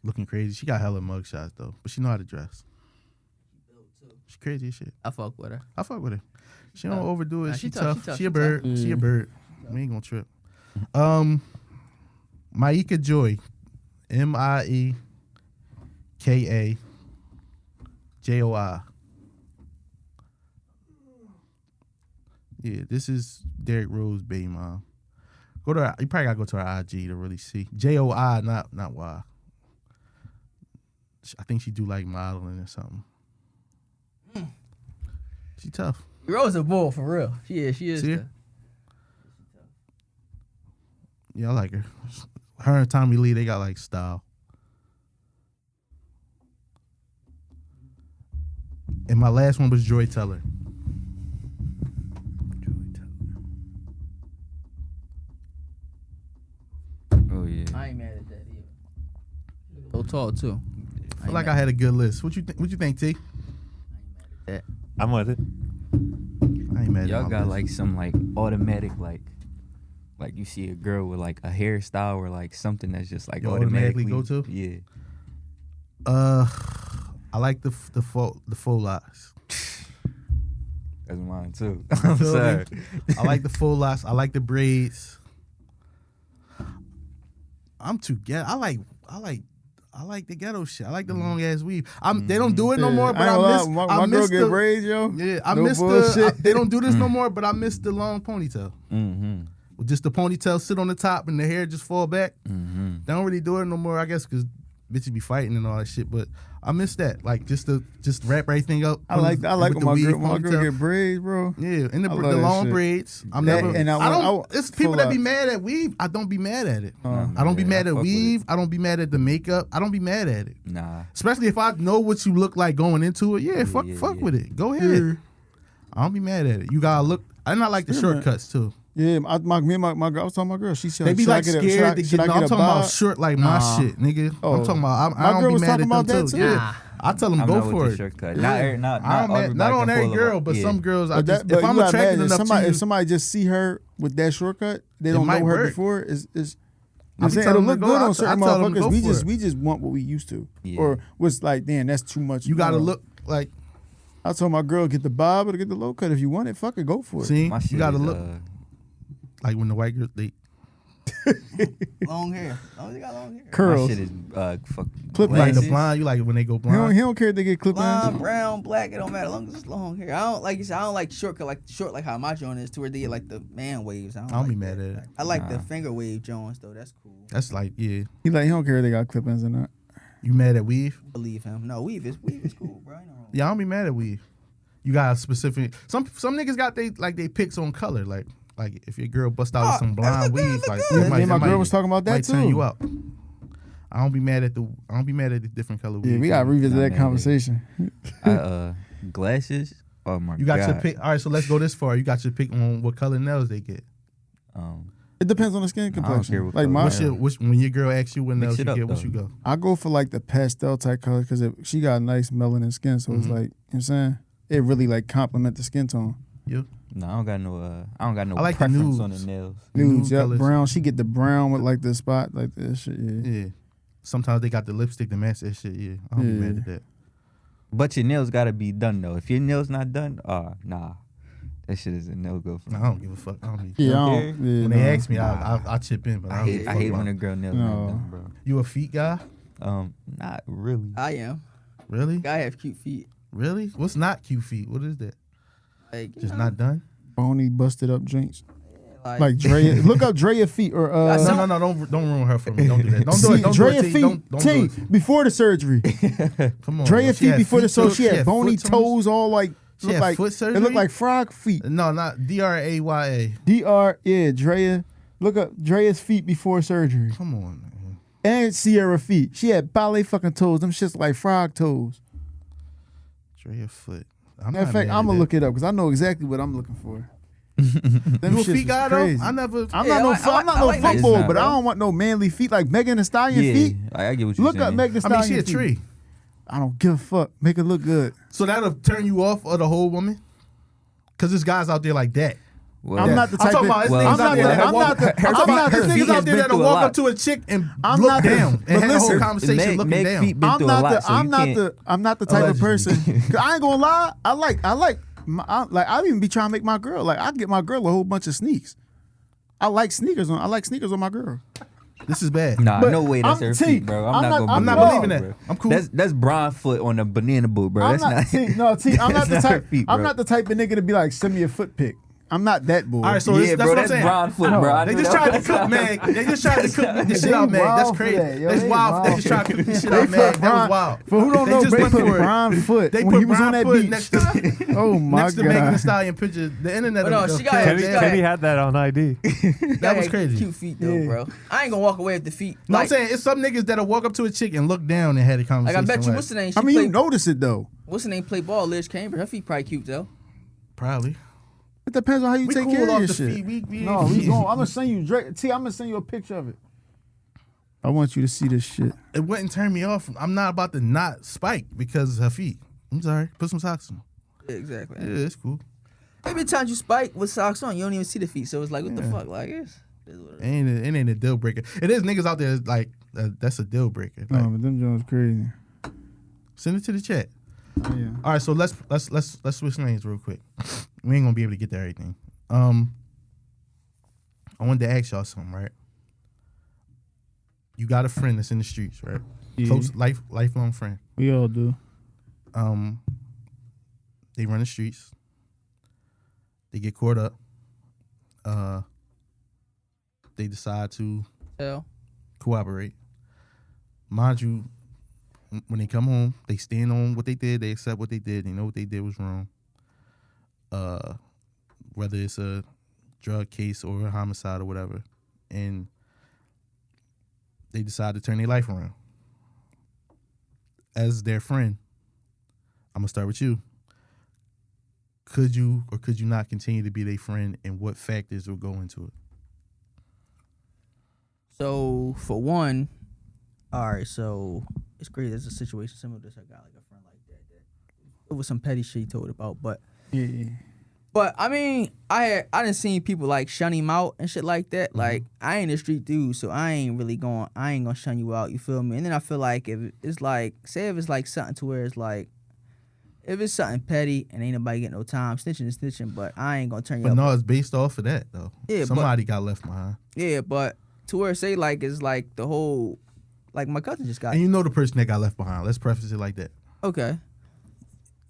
looking crazy. She got hella mugshots though, but she know how to dress. She crazy as shit. I fuck with her. I fuck with her. She don't overdo it. Nah, She she tough, tough. she She a tough, bird. she tough. She a bird. We ain't gonna trip. Maika Joy, MIEKAJOI. Yeah, this is Derrick Rose baby mom. You probably gotta go to her IG to really see. JOI, not Y. I think she do like modeling or something. She tough. Rose a bull for real. She is. See her? tough. Yeah, I like her. Her and Tommy Lee, they got like style. And my last one was Joy Teller. oh yeah. I ain't mad at that either. So tall too. I feel like I had a good list. What you think, T? I'm with it. I ain't mad at Y'all my got list. like some like automatic like you see a girl with like a hairstyle or like something that's just like You automatically automatically go to? Yeah. I like the faux locks. That's mine too. You I'm feel sorry. me? I like the faux locks. I like the braids. I'm too ghetto. I like the ghetto shit. I like the long ass weave. They don't do it no more, but I my girl miss get the braids, yo. yeah. I No miss bullshit. they don't do this no more, but I miss the long ponytail. Mm-hmm. Just the ponytail sit on the top and the hair just fall back. Mm-hmm. They don't really do it no more, I guess, because bitches be fighting and all that shit. But I miss that, like just wrap everything up. I like with when the weave my girl ponytail. get braids, bro. Yeah, and the I love that long shit. braids. I'm That- never. and I don't. It's people full that be locks. mad at weave. I don't be mad at it. Uh, I don't be Yeah, mad I at fuck with weave. I don't be mad at the makeup. I don't be mad at it. Nah. Especially if I know what you look like going into it. Yeah, fuck yeah. with it. Go ahead. I don't be mad at it. You gotta look. And I like the shortcuts too. Yeah, me and my girl. I was talking to my girl. She said, They be should I like get a- scared should I- to should get. I No, I'm a talking about bob? short like my shit, nigga. Oh. I'm talking about. My I don't girl be was mad talking at them about that too. too. Yeah, I tell them I'm go not with for the it. shortcut. Yeah. Not Not on every girl, but some girls. I just, if But I'm you gotta attracted imagine, enough somebody, to you, if somebody just see her with that shortcut, they It don't might know her work. before. Is I I'm be saying telling it'll them look to good go. on I certain tell them to motherfuckers. go for We it. just want what we used to, Yeah. or was like, damn, that's too much. you gotta know. look like. I told my girl, get the bob or get the low cut if you want it. Fuck it, go for it. See, My you shit gotta is, look like when the white girls they Long hair. As long as you got long hair. Curls. My shit is fuck. Clip You like the glasses. blind? You like it when they go He blind? don't care if they get clip Blonde, ins. brown, black, it don't matter. As long as it's long hair. I don't like you said. I don't like short like how my joint is to where they get like the man waves. I don't I don't like be mad that. at it. I like the Nah. finger wave joints though. That's cool. That's like, yeah. He don't care if they got clip ins or not. You mad at weave? Believe him. No, weave is cool, bro. Ain't no wrong. Yeah, I don't be mad at weave. You got a specific. Some niggas got they picks on color. Like if your girl bust out with Oh, some blonde that's weave, good, like that's it good. Yeah, me and my girl was talking about that might turn too. you out. I don't be mad at the different color weave. Yeah, we gotta revisit Not that mad at it. conversation. Glasses. Oh my You god. got your pick. All right, so let's go this far. You got your pick on what color nails they get. It depends on the skin I don't complexion. care what Like color. my, When your girl asks you what Mix nails it you up, get, what though. you go? I go for like the pastel type color because she got nice melanin skin, so it's like, you know what I'm saying? It really like complement the skin tone. You? No, I don't got no I like the preference on nudes. the nails. Nudes, yep, colors. brown. She get the brown with like the spot, like this shit. Yeah. Yeah. Sometimes they got the lipstick to match that shit. Yeah, I don't be mad at that. But your nails gotta be done though. If your nails not done, nah, that shit is a no go for me. I don't give a fuck. I don't be. Yeah, I Okay. don't, yeah, When no. they ask me, I chip in, but I, I don't hate give a fuck when about a it. girl nails No. not done, bro. You a feet guy? Not really. I am. Really? I have cute feet. Really? What's not cute feet? What is that? Like you Just know, not done? Bony, busted up joints. like Drea. Look up Drea feet or No, don't ruin her for me. Don't do that. Don't do it. Don't Drea do it. T. feet. Don't do T it. before the surgery. Come on. Drea yo. She feet had before the surgery. too. She had bony foot tumors. toes, all like She look had like foot it surgery? looked like frog feet. No, not Draya. Yeah, Drea. Look up Drea's feet before surgery. Come on, man. And Sierra feet. She had ballet fucking toes. Them shits like frog toes. Drea foot. I'm Matter of fact, I'm gonna look it up because I know exactly what I'm looking for. Them You a shits feet guy was though? crazy. I never. I'm Yeah, not I no like nice football, feet, but I bro. don't want no manly feet like Megan Thee Stallion Yeah, feet. I get what you Look saying. up Megan Thee I mean, Stallion she a feet. tree. I don't give a fuck. Make it look good. So that'll turn you off of the whole woman? Because there's guys out there like that. Well, I'm not the type I'm talking about it's of. niggas I'm out not there the. that I'm walk- not the. I'm I'm talking not about there's the. niggas feet out has there been that'll through a walk lot. up to a chick and I'm look not the- down but and have a whole listen, conversation looking Meg down. feet been I'm through a not lot, the. so I'm you not can't- the. I'm not the type of Allegedly. person. 'Cause I ain't gonna lie. I like. I even be trying to make my girl like. I get my girl a whole bunch of sneaks. I like sneakers on my girl. This is bad. Nah, But no way that's I'm her T. feet, bro. I'm not- gonna I'm not believe believing that, that. bro. I'm cool. That's Brian foot on a banana boat, bro. I'm That's not. not. T. I'm not the That's not her type. feet, I'm bro. not the type of nigga to be like, send me a foot pic. I'm not that boy. All right, so Yeah, that's bro, what I'm that's saying. Brian foot, bro. I They knew just that. tried to cook Meg. They just tried to cook this shit out, Meg. wild That's for crazy. that, yo. That's They wild. They wild just for tried to cook this shit They out, put Meg. That was Brian- wild. For who don't They know, just they went put for it. Brian foot They when put he was on Brian that foot beach. next to Oh my next to Megan Thee god. Stallion picture. The internet. But no, of- she of got- Kevin she Gates. got- Kenny had that on ID. That was had crazy. Cute feet though, Yeah. bro. I ain't gonna walk away with the feet. No, I'm Like, saying it's some niggas that'll walk up to a chick and look down and had a like conversation. I bet you, what's the name? She I mean, you played, notice it though. what's the name? Play ball, Liz Cambridge. Her feet probably cute though. Probably. It depends on how you We take cool care of off your the shit. feet. We No, we going. I'm gonna send you Drake. T, I'm gonna send you a picture of it. I want you to see this shit. It wouldn't turn me off. I'm not about to not spike because of her feet. I'm sorry. Put some socks on. Yeah, exactly. Yeah, it's cool. Every time you spike with socks on, you don't even see the feet. So it's like, what the fuck? Like, it is what it is. It ain't a deal breaker. It is niggas out there like that's a deal breaker. Like, No, but them Jones crazy. send it to the chat. Oh, yeah. All right, so let's switch lanes real quick. We ain't gonna be able to get to everything. I wanted to ask y'all something, right? You got a friend that's in the streets, right? Yeah. Close lifelong friend. We all do. They run the streets. They get caught up. They decide to Hell. cooperate. Mind you, when they come home, they stand on what they did. They accept what they did. They know what they did was wrong. Whether it's a drug case or a homicide or whatever, and they decide to turn their life around. As their friend, I'm gonna start with you. Could you or could you not continue to be their friend, and what factors will go into it? So for one, all right. So it's great. There's a situation similar to this. I got like a friend like that. It was some petty shit he told about, but Yeah. But I mean, I done seen people like shun him out and shit like that. Like I ain't a street dude, so I ain't gonna shun you out. You feel me? And then I feel like if it's like, say if it's like something to where it's like, if it's something petty and ain't nobody getting no time, snitching is snitching. But I ain't gonna turn you But up. no, it's based off of that though. Yeah, but- Somebody got left behind. Yeah, but to where say like it's like the whole, like my cousin just got. And you know the person that got left behind. Let's preface it like that. Okay.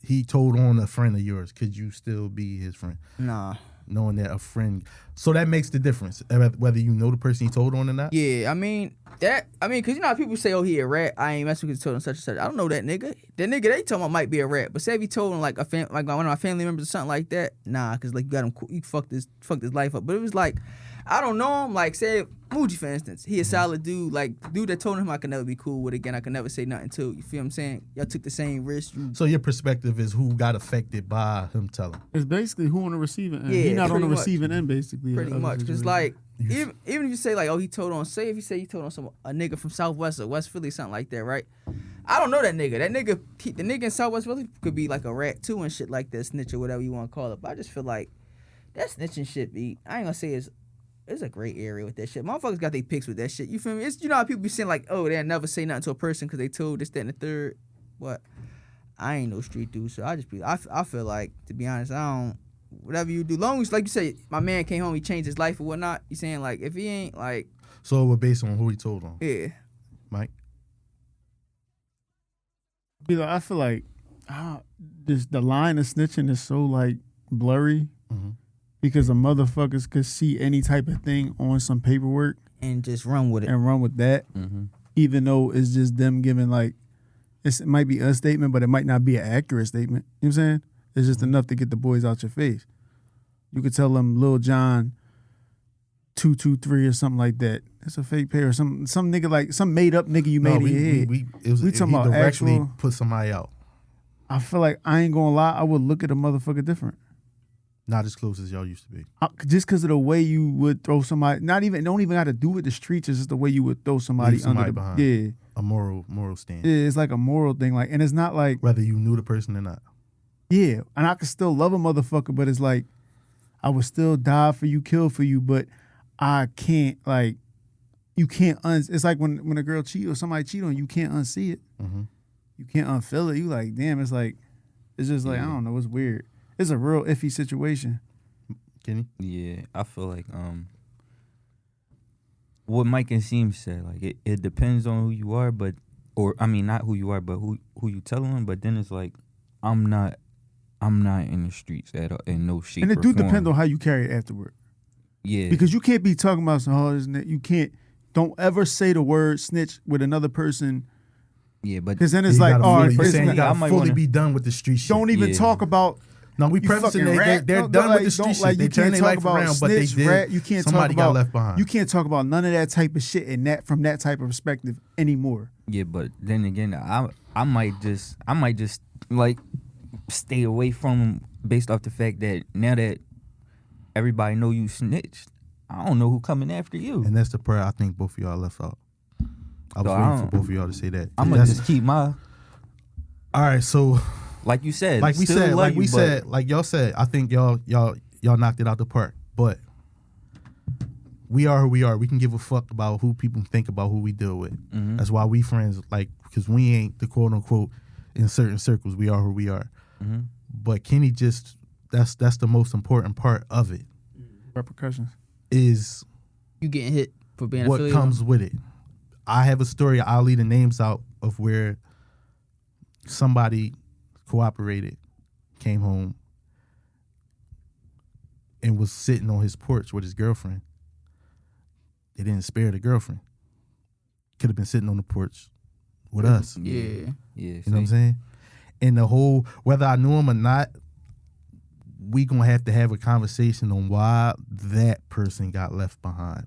He told on a friend of yours. Could you still be his friend? Nah. Knowing that a friend, so that makes the difference whether you know the person he told on or not. Yeah, I mean, because you know how people say, "Oh, he a rat." I ain't messing with, he told him such and such. I don't know that nigga. That nigga they told him might be a rat, but say if he told him like one of my family members or something like that, nah, because like you got him, you fucked his life up. But it was like, I don't know him. Like say Muji for instance, he a solid dude. Like the dude that told him I could never be cool with again. I could never say nothing to. You feel what I'm saying? Y'all took the same risk. So your perspective is who got affected by him telling. It's basically who on the receiving end. Yeah, He not on the pretty much. receiving end, basically. Pretty of the much, because situation. like even if you say like, oh, he told on, say if you say he told on a nigga from Southwest or West Philly, something like that, right? I don't know that nigga. The nigga in Southwest Philly could be like a rat too and shit like that, snitch or whatever you want to call it. But I just feel like that snitching shit be, I ain't gonna say it's a gray area with that shit. Motherfuckers got their picks with that shit. You feel me? It's, you know how people be saying like, oh, they'll never say nothing to a person because they told this, that, and the third. What? I ain't no street dude, so I feel like, to be honest, whatever you do, long as, like you say, my man came home, he changed his life or whatnot, you saying, like, if he ain't, like... So it was based on who he told on. Yeah. Mike? I feel like the line of snitching is so, like, blurry because the motherfuckers could see any type of thing on some paperwork And just run with it. and run with that, even though it's just them giving, like, it might be a statement, but it might not be an accurate statement. You know what I'm saying? It's just enough to get the boys out your face. You could tell them Lil John 223 or something like that. It's a fake pay or some nigga, like some made up nigga you made in your head. We We talking about directly actual- put somebody out. I feel like I ain't gonna lie, I would look at a motherfucker different. Not as close as y'all used to be. Just because of the way you would throw somebody, don't even have to do with the streets. It's just the way you would throw somebody, Leave somebody under the behind. yeah. A moral stand. Yeah, it's like a moral thing. Like, and it's not like Whether you knew the person or not. yeah, and I could still love a motherfucker, but it's like I would still die for you, kill for you, but I can't like you can't it's like when a girl cheat or somebody cheat on you, you can't unsee it. You can't unfeel it. You like, damn, it's like it's just like I don't know, it's weird. It's a real iffy situation. Kenny? Yeah, I feel like what Mike and Seam said, like it depends on who you are, not who you are, but who you telling. But then it's like I'm not in the streets at all, in no shape. And it or do form. depend on how you carry it afterward. Yeah, Because you can't be talking about some you can't don't ever say the word snitch with another person. yeah, but Because then it's You like, gotta all right, really- it's saying not- you gotta I might fully wanna- be done with the street shit. don't even Yeah. talk about No, we you prefacing fucking it. rat. They're No, done like, with the street don't- shit. like, They you turn can't their talk life about around, but they snitch, did. rat. You can't Somebody talk about, got left behind. You can't talk about none of that type of shit from that type of perspective anymore. yeah, but then again, I might just like stay away from based off the fact that now that everybody know you snitched, I don't know who coming after you. And that's the part I think both of y'all left out. I was So I waiting for don't- both of y'all to say that. I'm gonna That's- just keep my all right, so like you said, like we still said, love like you, we but said, like y'all said, I think y'all knocked it out the park. But we are who we are. We can give a fuck about who people think about who we deal with. That's why we friends, like, because we ain't the quote unquote in certain circles. We are who we are. But Kenny that's the most important part of it Repercussions. is You getting hit for being what affiliated. comes with it. I have a story. I'll leave the names out of where somebody cooperated, came home, and was sitting on his porch with his girlfriend. They didn't spare the girlfriend. Could have been sitting on the porch with us. Yeah. yeah, You know what I'm saying? And the whole, whether I knew him or not, we gonna have to have a conversation on why that person got left behind.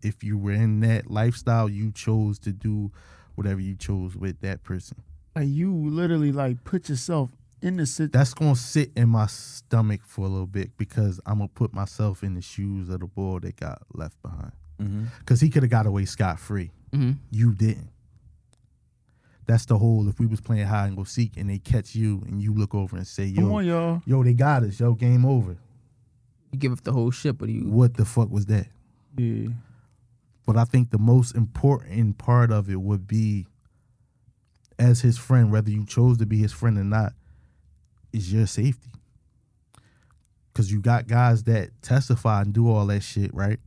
If you were in that lifestyle, you chose to do whatever you chose with that person. Like you literally like put yourself in the situation. That's gonna sit in my stomach for a little bit because I'm gonna put myself in the shoes of the boy that got left behind. Because he could have got away scot-free. You didn't. That's the whole, if we was playing hide and go seek and they catch you and you look over and say, Come on, y'all. yo, they got us, yo, game over. You give up the whole shit, but you. What the fuck was that? Yeah. But I think the most important part of it would be, as his friend, whether you chose to be his friend or not, is your safety. Because you got guys that testify and do all that shit, right?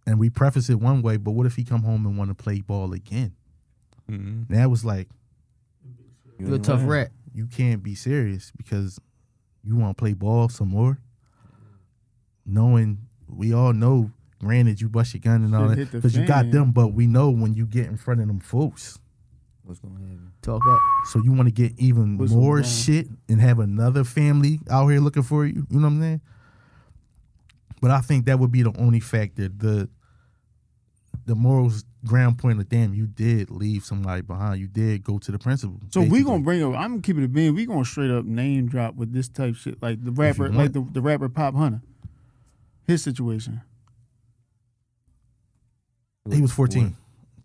And we preface it one way, but what if he come home and want to play ball again? Mm-hmm. That was like, You're a tough rat. you can't be serious because you want to play ball some more. Knowing, we all know, granted, you bust your gun and all Shit that, hit the because you got fan. them, but we know when you get in front of them folks. What's gonna happen? Talk up. So you want to get even Whistle more blown. shit and have another family out here looking for you. You know what I'm saying? But I think that would be the only factor. The morals ground point of, damn, you did leave somebody behind. You did go to the principal. So we basically. gonna bring up. I'm gonna keep it a bean. We gonna straight up name drop with this type shit, like the rapper, want. like the rapper Pop Hunter. His situation. He was 14.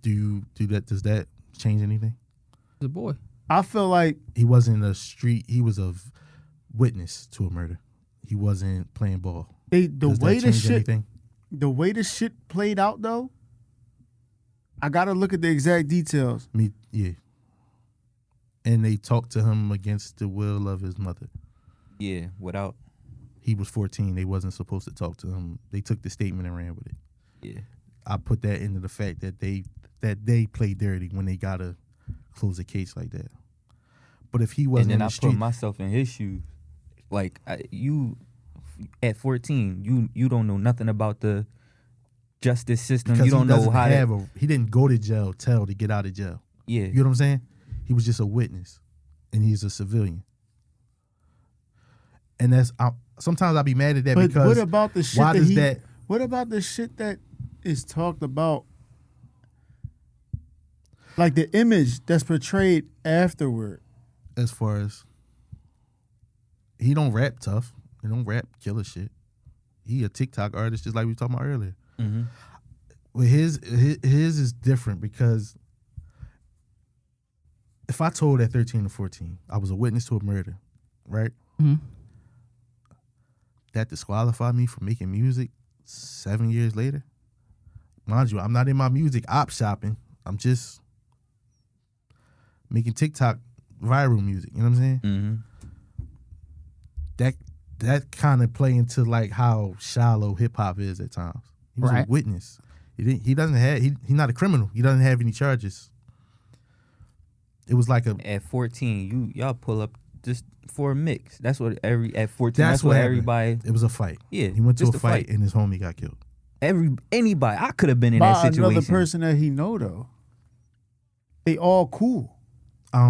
Do that? Does that change anything? The boy. I feel like He wasn't a street. He was a witness to a murder. He wasn't playing ball. the Does way that the change shit, anything? the way the shit played out though. I gotta look at the exact details. Yeah. And they talked to him against the will of his mother. Yeah, without. He was 14. They wasn't supposed to talk to him. They took the statement and ran with it. Yeah. I put that into the fact that they play dirty when they gotta close a case like that. But if he wasn't And then in I the street, put myself in his shoes. Like you, at 14, you don't know nothing about the justice system. because You don't he know doesn't how have to. he didn't go to jail to get out of jail. Yeah. You know what I'm saying? He was just a witness, and he's a civilian. And sometimes I be mad at that But because what about the shit why that does he? that? What about the shit that is talked about? Like the image that's portrayed afterward. As far as he don't rap tough, he don't rap killer shit. He a TikTok artist, just like we were talking about earlier. Mm-hmm. Well, his is different because if I told at 13 or 14 I was a witness to a murder, right? Mhm. That disqualified me from making music 7 years later. Mind you, I'm not in my music op shopping. I'm just making TikTok viral music. You know what I'm saying? Mm-hmm. That kind of play into like how shallow hip hop is at times. He was Right. a witness. He's not a criminal. He doesn't have any charges. It was like a At 14, y'all pull up just for a mix. That's what at 14. That's That's what what happened. everybody. it was a fight. Yeah. He went to just a fight and his homie got killed. Anybody. I could have been in By that situation. another person that he know though. They all cool. That's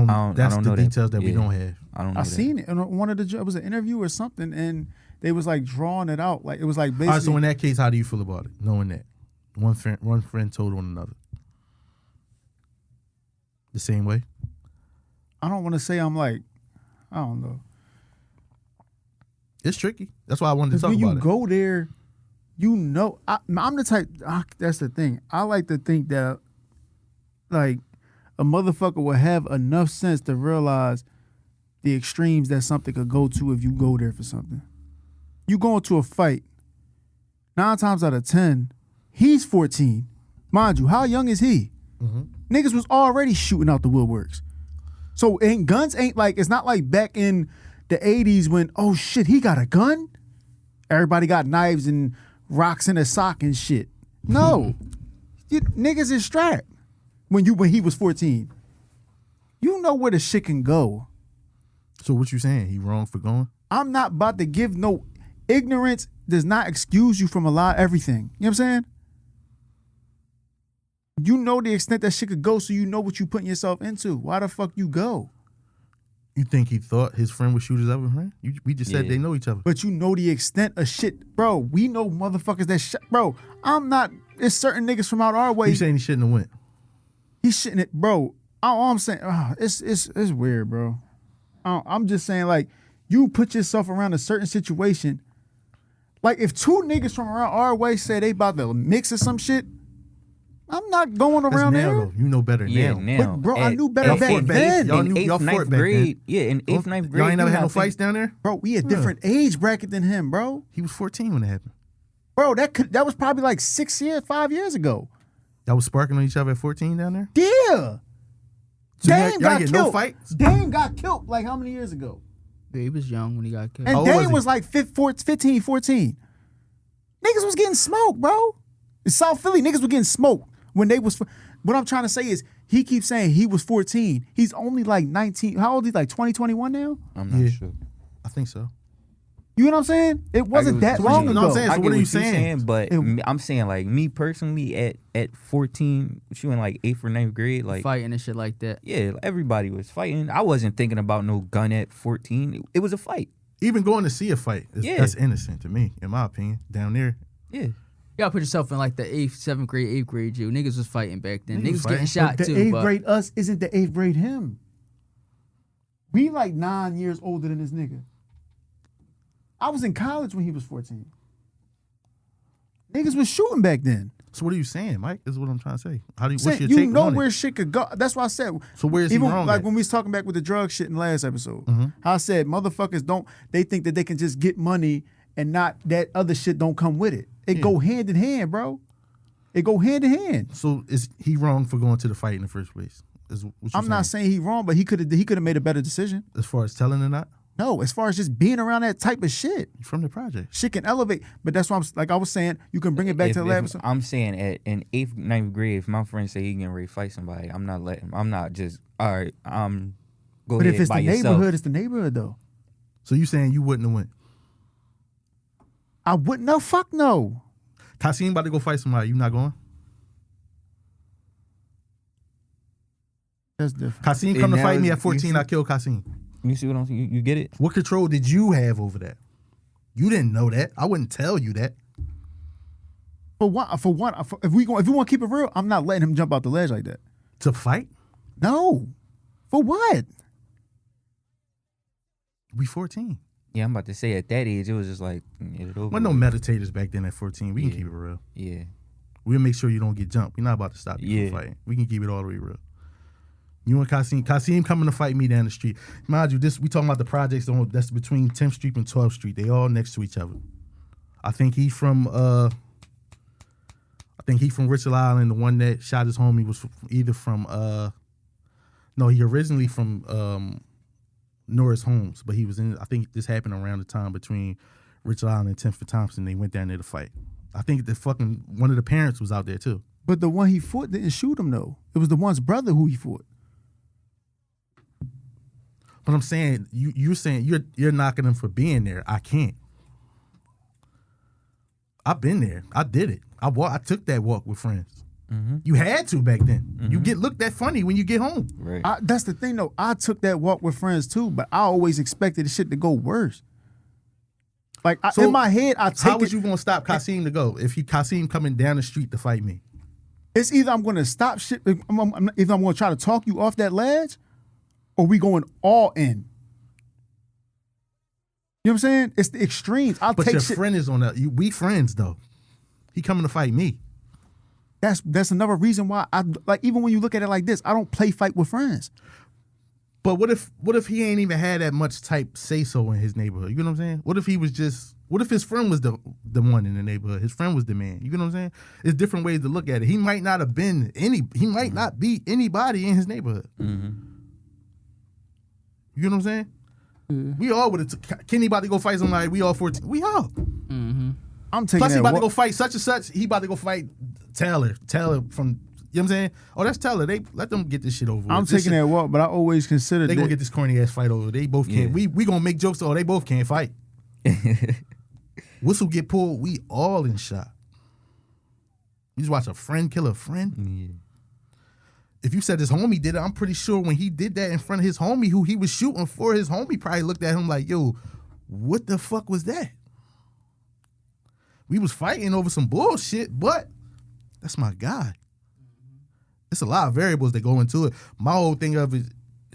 don't the know that. details that we Yeah. don't have. I don't know. I that. seen it in one of the. It was an interview or something, and they was like drawing it out. Like it was like basically. All right, so in that case, how do you feel about it? Knowing that one friend told on another. The same way? I don't want to say I'm like, I don't know. It's tricky. That's why I wanted to Because talk when you about it. go there, you know, I'm the type. That's the thing. I like to think that, like, a motherfucker will have enough sense to realize the extremes that something could go to if you go there for something. You go into a fight. 9 times out of 10, he's 14. Mind you, how young is he? Niggas was already shooting out the woodworks. So guns ain't like, it's not like back in the 80s when, oh shit, he got a gun? Everybody got knives and rocks in a sock and shit. No. Niggas is strapped when he was 14. You know where the shit can go. So what you saying? He wrong for going? I'm not about to give no ignorance does not excuse you from a lot of everything. You know what I'm saying? You know the extent that shit could go, so you know what you putting yourself into. Why the fuck you go? You think he thought his friend would shoot his other friend? We just said Yeah. they know each other. But you know the extent of shit. Bro, we know motherfuckers that bro, I'm not, it's certain niggas from out our way. You saying he shouldn't have went? He's shitting it, bro. All I'm saying, it's weird, bro. I'm just saying, like, you put yourself around a certain situation. Like, if 2 niggas from around our way say they about to mix or some shit, I'm not going That's around now, there. though. You know better Yeah, now. now. But, bro, I knew better at back eighth- then. Y'all In knew- y'all eighth, fought ninth back grade. then. Yeah, in eighth, ninth grade. Y'all ain't never you had no not fights think- down there? Bro, we a different age bracket than him, bro. He was 14 when it happened. Bro, that was probably like 5 years ago. Y'all was sparking on each other at 14 down there? Yeah. So y'all Dame got get killed. no fights? Dame got killed like how many years ago? Yeah, he was young when he got killed. And How old was Dame he? was like 15, 14. Niggas was getting smoked, bro. In South Philly, niggas were getting smoked when they was. What I'm trying to say is, he keeps saying he was 14. He's only like 19. How old is he? Like 20, 21 now? I'm not Yeah. sure. I think so. You know what I'm saying? It wasn't get that what you- long you know ago. what I'm saying? I So get what are you you're saying? But It- I'm saying like me personally at 14, she in like 8th or 9th grade, like Fighting and shit like that. yeah, everybody was fighting. I wasn't thinking about no gun at 14. It was a fight. Even going to see a fight, Yeah. that's innocent to me, in my opinion. Down there, Yeah. You gotta put yourself in like the 8th, 7th grade, 8th grade you. Niggas was fighting back then. Niggas was Niggas getting fighting. shot the too. 8th But grade us isn't the 8th grade him. We like 9 years older than this nigga. I was in college when he was 14. Niggas was shooting back then. so what are you saying, Mike? Is what I'm trying to say. How do you? What's Saying, your you take know on where it? shit could go. That's why I said. So where is he even wrong like at? when we was talking back with the drug shit in the last episode. Mhm. How I said motherfuckers don't. They think that they can just get money and not that other shit don't come with it. It go hand in hand, bro. It go hand in hand. So is he wrong for going to the fight in the first place? Is what you're I'm not saying he wrong, but he could have made a better decision. as far as telling or not. No, as far as just being around that type of shit, You from the project. shit can elevate. But that's why like I was saying, you can bring it back to the last episode. I'm saying in 8th, 9th grade, if my friend say he getting ready to fight somebody, I'm not just all right. Go But ahead if it's by the yourself. neighborhood, it's the neighborhood though. So you saying you wouldn't have went? I wouldn't. No, fuck no. Kasim about to go fight somebody. You not going? That's different. Kasim And come to now fight me you at 14. see- I kill Kasim. You see what I'm saying? You get it? What control did you have over that? You didn't know that. I wouldn't tell you that. For one, if we want to keep it real, I'm not letting him jump out the ledge like that. To fight? No. For what? We 14. Yeah, I'm about to say at that age, it was just like get it over. Wasn't no with. meditators back then at 14. We can Yeah. keep it real. Yeah. We'll make sure you don't get jumped. We're not about to stop you Yeah. from fighting. We can keep it all the way real. You and Kasim coming to fight me down the street. Mind you, we talking about the projects that's between 10th Street and 12th Street. They all next to each other. I think he from Richard Island. The one that shot his homie was either from no, he originally from Norris Holmes, but he was in. I think this happened around the time between Richard Island and 10th and Thompson. They went down there to fight. I think one of the parents was out there too. But the one he fought didn't shoot him though. It was the one's brother who he fought. But I'm saying you're saying you're knocking him for being there. I can't. I've been there. I did it. I took that walk with friends. Mm-hmm. You had to back then. You get looked at funny when you get home. Right. That's the thing though. I took that walk with friends too, but I always expected the shit to go worse. Like So, in my head, I How take was it. you gonna stop Kasim to go if Kasim coming down the street to fight me? It's either I'm going to stop shit. Either I'm going to try to talk you off that ledge, or we going all in. You know what I'm saying? It's the extremes. I'll But take your shit. friend is on that. We friends though. He coming to fight me. That's another reason why I like. Even when you look at it like this, I don't play fight with friends. But what if he ain't even had that much type say so in his neighborhood? You know what I'm saying? What if he was just? What if his friend was the one in the neighborhood? His friend was the man. You know what I'm saying? It's different ways to look at it. He might not have been He might not be anybody in his neighborhood. Mm-hmm. You know what I'm saying? Mm-hmm. We all would have. Kenny about to go fight somebody. We all 14. We all. Mm-hmm. I'm taking Plus he that about to walk. go fight such and such. He about to go fight Taylor. Taylor from. You know what I'm saying? Oh, that's Taylor. They let them get this shit over with. I'm This taking shit- that walk, but I always considered They gonna that. get this corny ass fight over. They both can't. Yeah. We gonna make jokes. Oh, they both can't fight. Whistle get pulled. We all in shot. You just watch a friend kill a friend. Yeah. If you said his homie did it, I'm pretty sure when he did that in front of his homie who he was shooting for, his homie probably looked at him like, yo, what the fuck was that? We was fighting over some bullshit, but that's my guy. It's a lot of variables that go into it. My whole thing of it,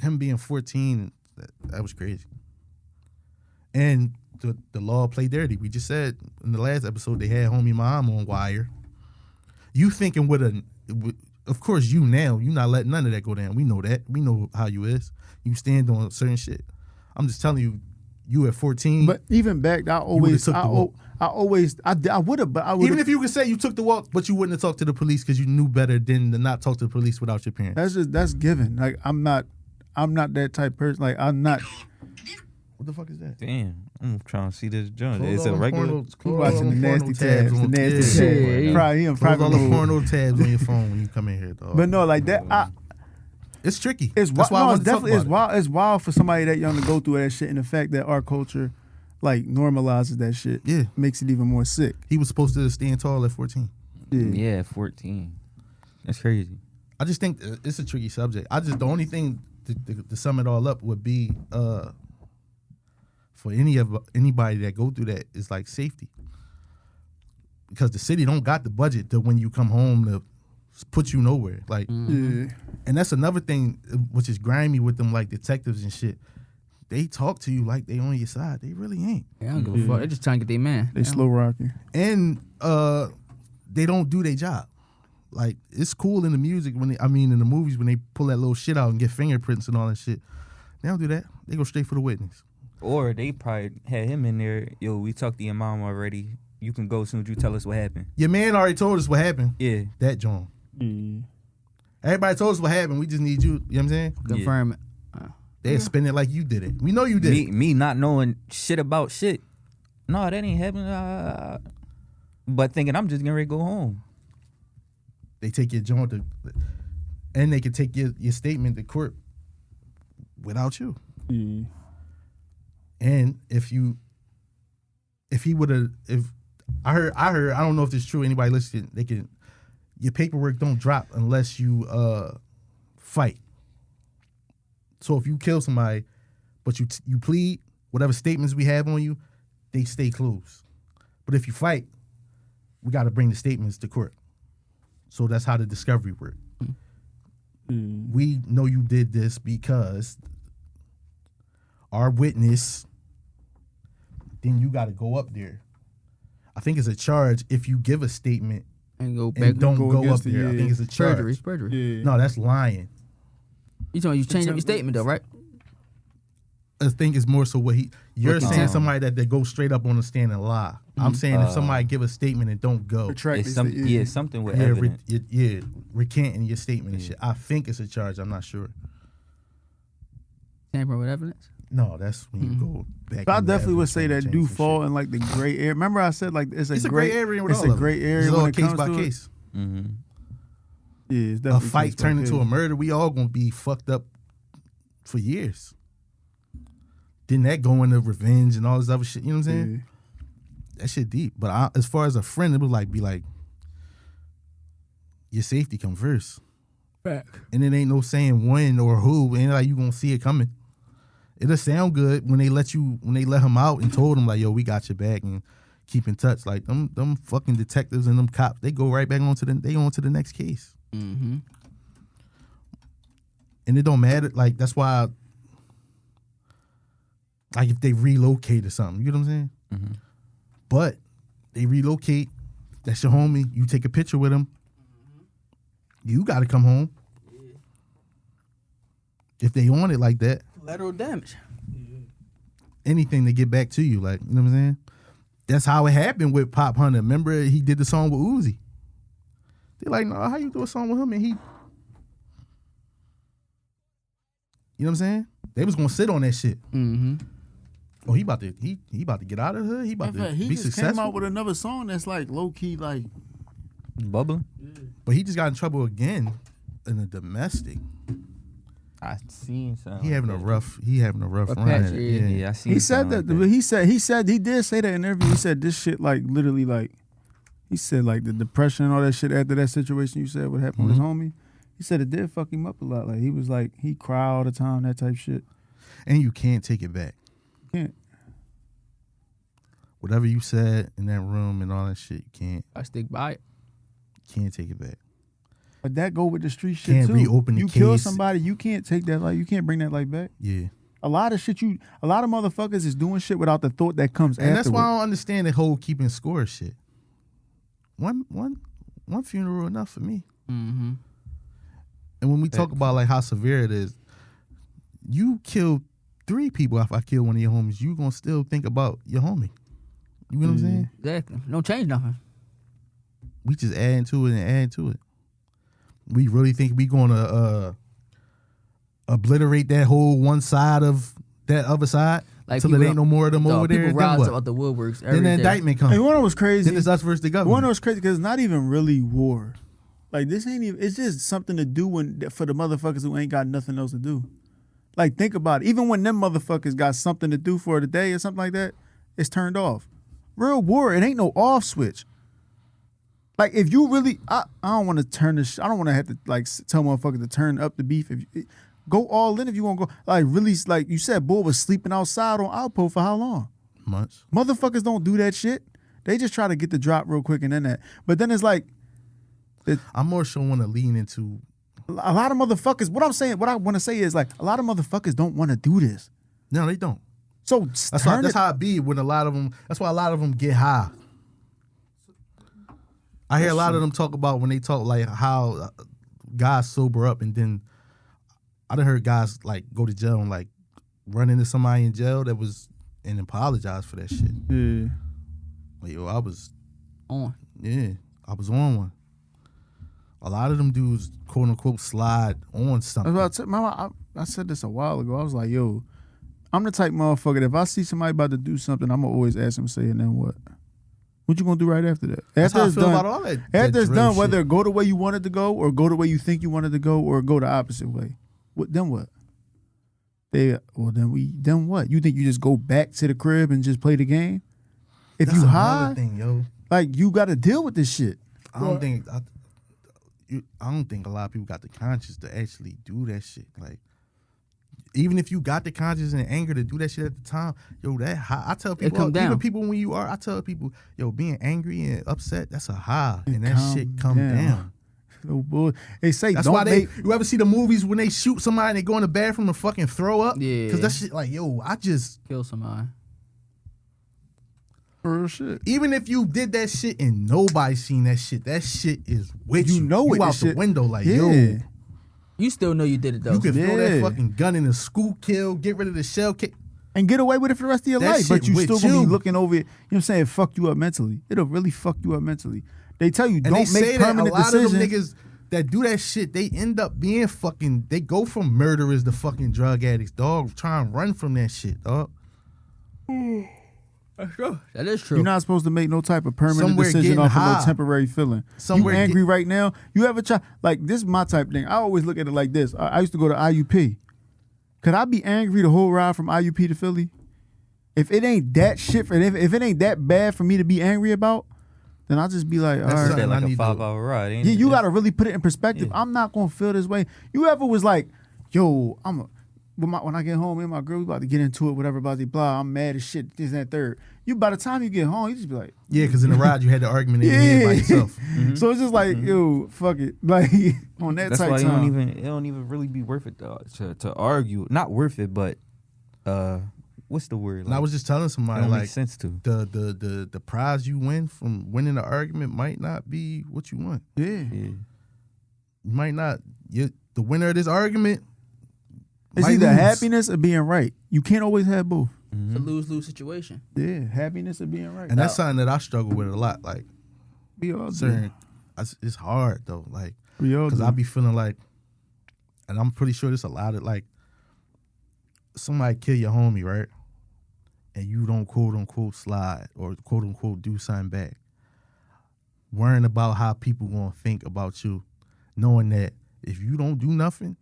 him being 14, that was crazy. And the law play dirty. We just said in the last episode they had homie mom on wire. You thinking of course you now, you not letting none of that go down. We know that. We know how you is. You stand on certain shit. I'm just telling you, you at 14. But even back, I would have, but I would. Even if you could say you took the walk, but you wouldn't have talked to the police because you knew better than to not talk to the police without your parents. that's given. Like I'm not that type of person. Like I'm not. What the fuck is that? Damn, I'm trying to see this joint. Close It's all a the regular. porno- He close all watching the them porno nasty tabs. The on- nasty yeah. tabs. Yeah. Probably he in Close private all the mode. porno tabs on your phone when you come in here, dog. But no, like that. It's tricky. It's That's wild. why I No, it's wanted to talk definitely it's about it. wild. It's wild for somebody that young to go through that shit, and the fact that our culture, like, normalizes that shit, Yeah. makes it even more sick. He was supposed to stand tall at 14. Yeah, 14. That's crazy. I just think it's a tricky subject. The only thing to sum it all up would be for anybody that go through that is like safety, because the city don't got the budget to when you come home to put you nowhere. Like, Yeah. and that's another thing which is grimy with them, like detectives and shit. They talk to you like they on your side. They really ain't. Yeah, I don't give a fuck. They just trying to get their man. They slow rocking. And they don't do their job. Like, it's cool in the music in the movies when they pull that little shit out and get fingerprints and all that shit. They don't do that. They go straight for the witness. Or they probably had him in there. Yo, we talked to your mom already. You can go as soon as you tell us what happened. Your man already told us what happened. Yeah. That John. Yeah. Everybody told us what happened. We just need you. You know what I'm saying? Confirm it. They spin it like you did it. We know you did it. Me not knowing shit about shit. No, that ain't happening. But thinking I'm just getting ready to go home. They take your John and they can take your statement to court without you. Yeah. And if I heard, I don't know if this is true. Anybody listening, your paperwork don't drop unless you fight. So if you kill somebody, but you plead, whatever statements we have on you, they stay closed. But if you fight, we got to bring the statements to court. So that's how the discovery works. We know you did this because our witness, then you got to go up there. I think it's a charge if you give a statement And go back. and don't go go up against it, there. I yeah. think it's a charge. Perjury. Yeah. No, that's lying. You talking? You changed up your statement though, right? I think it's more so you're What saying the- somebody that go straight up on the stand and lie. I'm saying if somebody give a statement and don't go, Retract It's it. something with yeah, evidence. recanting your statement and shit. I think it's a charge. I'm not sure. Tampering with evidence. No, that's when you go back. But I in the definitely would evidence say and that change do some fall shit. in like the gray area. Remember I said like it's It's a gray area with It's all a of gray them. area It's when all it case comes by to it. case. Mm-hmm. Yeah, it's A definitely fight case by turned into case. a murder. We all gonna be fucked up for years. Then that go into revenge and all this other shit. You know what I'm saying? Yeah. That shit deep. But as far as a friend, it would be like your safety come first. And it ain't no saying when or who. Ain't like you gonna see it coming. It'll sound good when they let him out and told him like, yo, we got your back and keep in touch. Like them fucking detectives and them cops, they go right back on to the next case. Mm-hmm. And it don't matter. Like that's why, like if they relocate or something, you know what I'm saying? Mm-hmm. But they relocate. That's your homie. You take a picture with him. You got to come home. If they on it like that, Collateral damage. anything to get back to you, like, you know what I'm saying? That's how it happened with Pop Hunter. Remember he did the song with Uzi. They're like, no, how you do a song with him and he, you know what I'm saying? They was gonna sit on that shit. Mm-hmm. Oh, he about to get out of here. He about In to fact, he be just successful. came out with another song that's like low key like Bubbling. But he just got in trouble again in the domestic. I seen something. He having a rough A run. patch, at it. yeah. Yeah, I seen. he said something that, like but he did say that in an interview. He said this shit like literally like he said like the depression and all that shit after that situation you said what happened with his homie. He said it did fuck him up a lot. Like he was like he cry all the time, that type shit. And you can't take it back. Can't. Whatever you said in that room and all that shit, you I stick by it. can't take it back. But that go with the street shit Can't too. reopen the you kill case. somebody, you can't take that like you can't bring that like back. Yeah. A lot of motherfuckers is doing shit without the thought that comes And afterward. that's why I don't understand the whole keeping score shit. One funeral enough for me. Mm-hmm. And when we talk about like how severe it is, you kill 3 people. If I kill one of your homies, you gonna still think about your homie. You know what I'm saying? Exactly. Don't change nothing. We just add to it and add to it. We really think we gonna obliterate that whole one side of that other side? Like Till there ain't no more of them over there. People Then rise what? up out the woodworks. Then the every day. indictment Hey, comes. you wanna know what's crazy? Then it's us versus the You wanna government. know what's crazy? Because it's not even really war. Like this ain't even. It's just something to do for the motherfuckers who ain't got nothing else to do. Like think about it. Even when them motherfuckers got something to do for the day or something like that, it's turned off. Real war, it ain't no off switch. Like if you really, I don't want to turn this. I don't want to have to like tell motherfuckers to turn up the beef. If you, go all in if you want to go. Like really, like you said, Bull was sleeping outside on Outpost for how long? Months. Motherfuckers don't do that shit. They just try to get the drop real quick and then that. But then it's like I more so want to lean into. a lot of motherfuckers. What I want to say is like a lot of motherfuckers don't want to do this. No, they don't. So That's how it be when a lot of them. That's why a lot of them get high. I hear a lot of them talk about when they talk like how guys sober up, and then I done heard guys like go to jail and like run into somebody in jail that was and apologize for that shit. Yeah. Like, yo, I was On. on one. A lot of them dudes, quote unquote, slide on something. I said this a while ago. I was like, yo, I'm the type motherfucker that if I see somebody about to do something, I'm gonna always ask them, say, and then what? What you gonna do right after that? That's how I it's feel done, about all that. after it's drill done, shit. whether it go the way you want it to go, or go the way you think you want it to go, or go the opposite way. Then what? Then what? You think you just go back to the crib and just play the game? If That's you another high, thing, yo. like you got to deal with this shit. I don't think a lot of people got the conscience to actually do that shit. Like, even if you got the conscience and anger to do that shit at the time, yo, that high. I tell people, come down. even people when you are, I tell people, yo, being angry and upset, that's a high, and that calm shit come down. No bull. They say That's don't why make. you ever see the movies when they shoot somebody and they go in the bathroom and fucking throw up? Yeah. Because that shit, like, yo, I just, Kill somebody. Real shit. even if you did that shit and nobody seen that shit is with you. You know it. You out this the shit- window, like, yeah. yo. You still know you did it though. You can throw that Yeah. fucking gun in a school kill, get rid of the shell kick. And get away with it for the rest of your That life, but shit you with still gonna you. be looking over it. You know what I'm saying? Fuck you up mentally. It'll really fuck you up mentally. They tell you And don't they say make that a permanent lot decisions. of them niggas that do that shit, they end up being fucking, they go from murderers to fucking drug addicts, dog. Try and run from that shit, dog. That's true. That is true. You're not supposed to make no type of permanent Somewhere decision getting off of high. no temporary feeling. Somewhere you angry right now? You ever try? Like this is my type of thing. I always look at it like this. I used to go to IUP. Could I be angry the whole ride from IUP to Philly? If it ain't that shit, if it ain't that bad for me to be angry about, then I'll just be like, all That's right. something That like I a need to- 5-hour ride. Ain't Yeah, it? you got to really put it in perspective. Yeah. I'm not gonna feel this way. You ever was like, yo, when I get home, me and my girl, we about to get into it, whatever, blah, blah, blah. I'm mad as shit, this and that, third. You, by the time you get home, you just be like, Yeah, because in the ride you had the argument in your head by yourself. So it's just like, yo, fuck it. Like, on that That's type why time. it don't even really be worth it to argue. Not worth it, but what's the word? And I was just telling it somebody, don't like, make sense to. the prize you win from winning the argument might not be what you want. Yeah. Yeah. You might not. The winner of this argument It's might either lose. happiness or being right. You can't always have both. It's a lose-lose situation. Yeah, happiness or being right. And that's something that I struggle with a lot. Like, we all do. certain, it's hard though. Like, We all because do. I be feeling like, and I'm pretty sure this a lot of like, somebody kill your homie, right? And you don't quote unquote slide or quote unquote do something back. Worrying about how people gonna think about you, knowing that if you don't do nothing,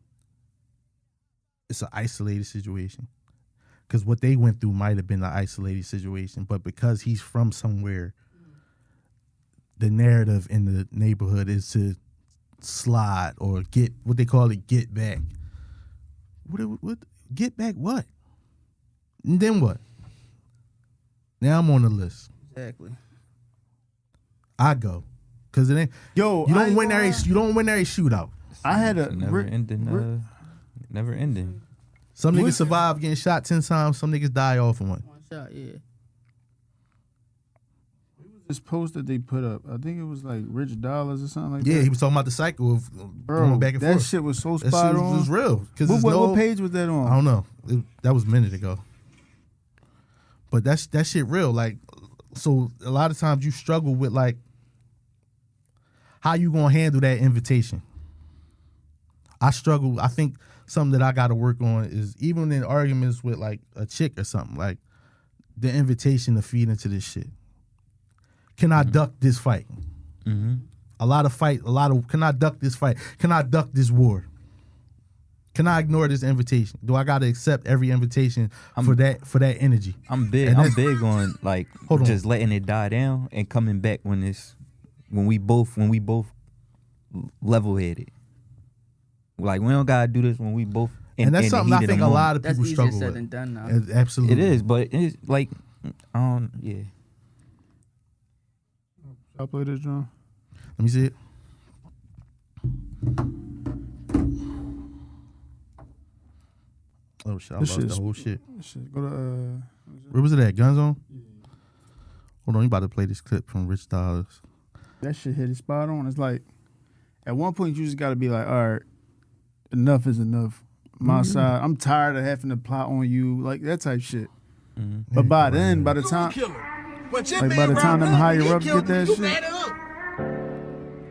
it's an isolated situation. Because what they went through might have been an isolated situation, but because he's from somewhere, the narrative in the neighborhood is to slide or get what they call it, get back. What get back what? And then what? Now I'm on the list. Exactly. I go. Cause it ain't Yo, you I don't ain't win gonna every lie. you don't win every shootout. I had a It's never ending. Never ending. Some niggas survive getting shot 10 times, some niggas die off of one. One shot, yeah. this post that they put up. I think it was like Rich Dollars or something like Yeah, that. he was talking about the cycle of Bro, going back and that forth. shit was so That spot shit on. was real. Cause What page was that on? I don't know. That was a minute ago. But that shit real. Like, so a lot of times you struggle with like how you gonna handle that invitation. I struggle. I think something that I got to work on is even in arguments with like a chick or something, like the invitation to feed into this shit. Can I duck this fight? Mm-hmm. Can I duck this fight? Can I duck this war? Can I ignore this invitation? Do I got to accept every invitation for that energy? I'm big on like just letting it die down and coming back when we both level headed. Like we don't gotta do this when we both. And that's something I think a lot of people struggle with. That's easier said than done now. Absolutely, it is, but it's like, yeah. I'll play this, John. Let me see it. Oh shit! I lost the whole shit. Go to where was it at? Gun Zone? Hold on, you about to play this clip from Rich Dollars. that shit hit it spot on. It's like at one point you just got to be like, all right, enough is enough. My side, I'm tired of having to plot on you, like that type shit. Mm-hmm. But by then, by the time them higher ups get that shit,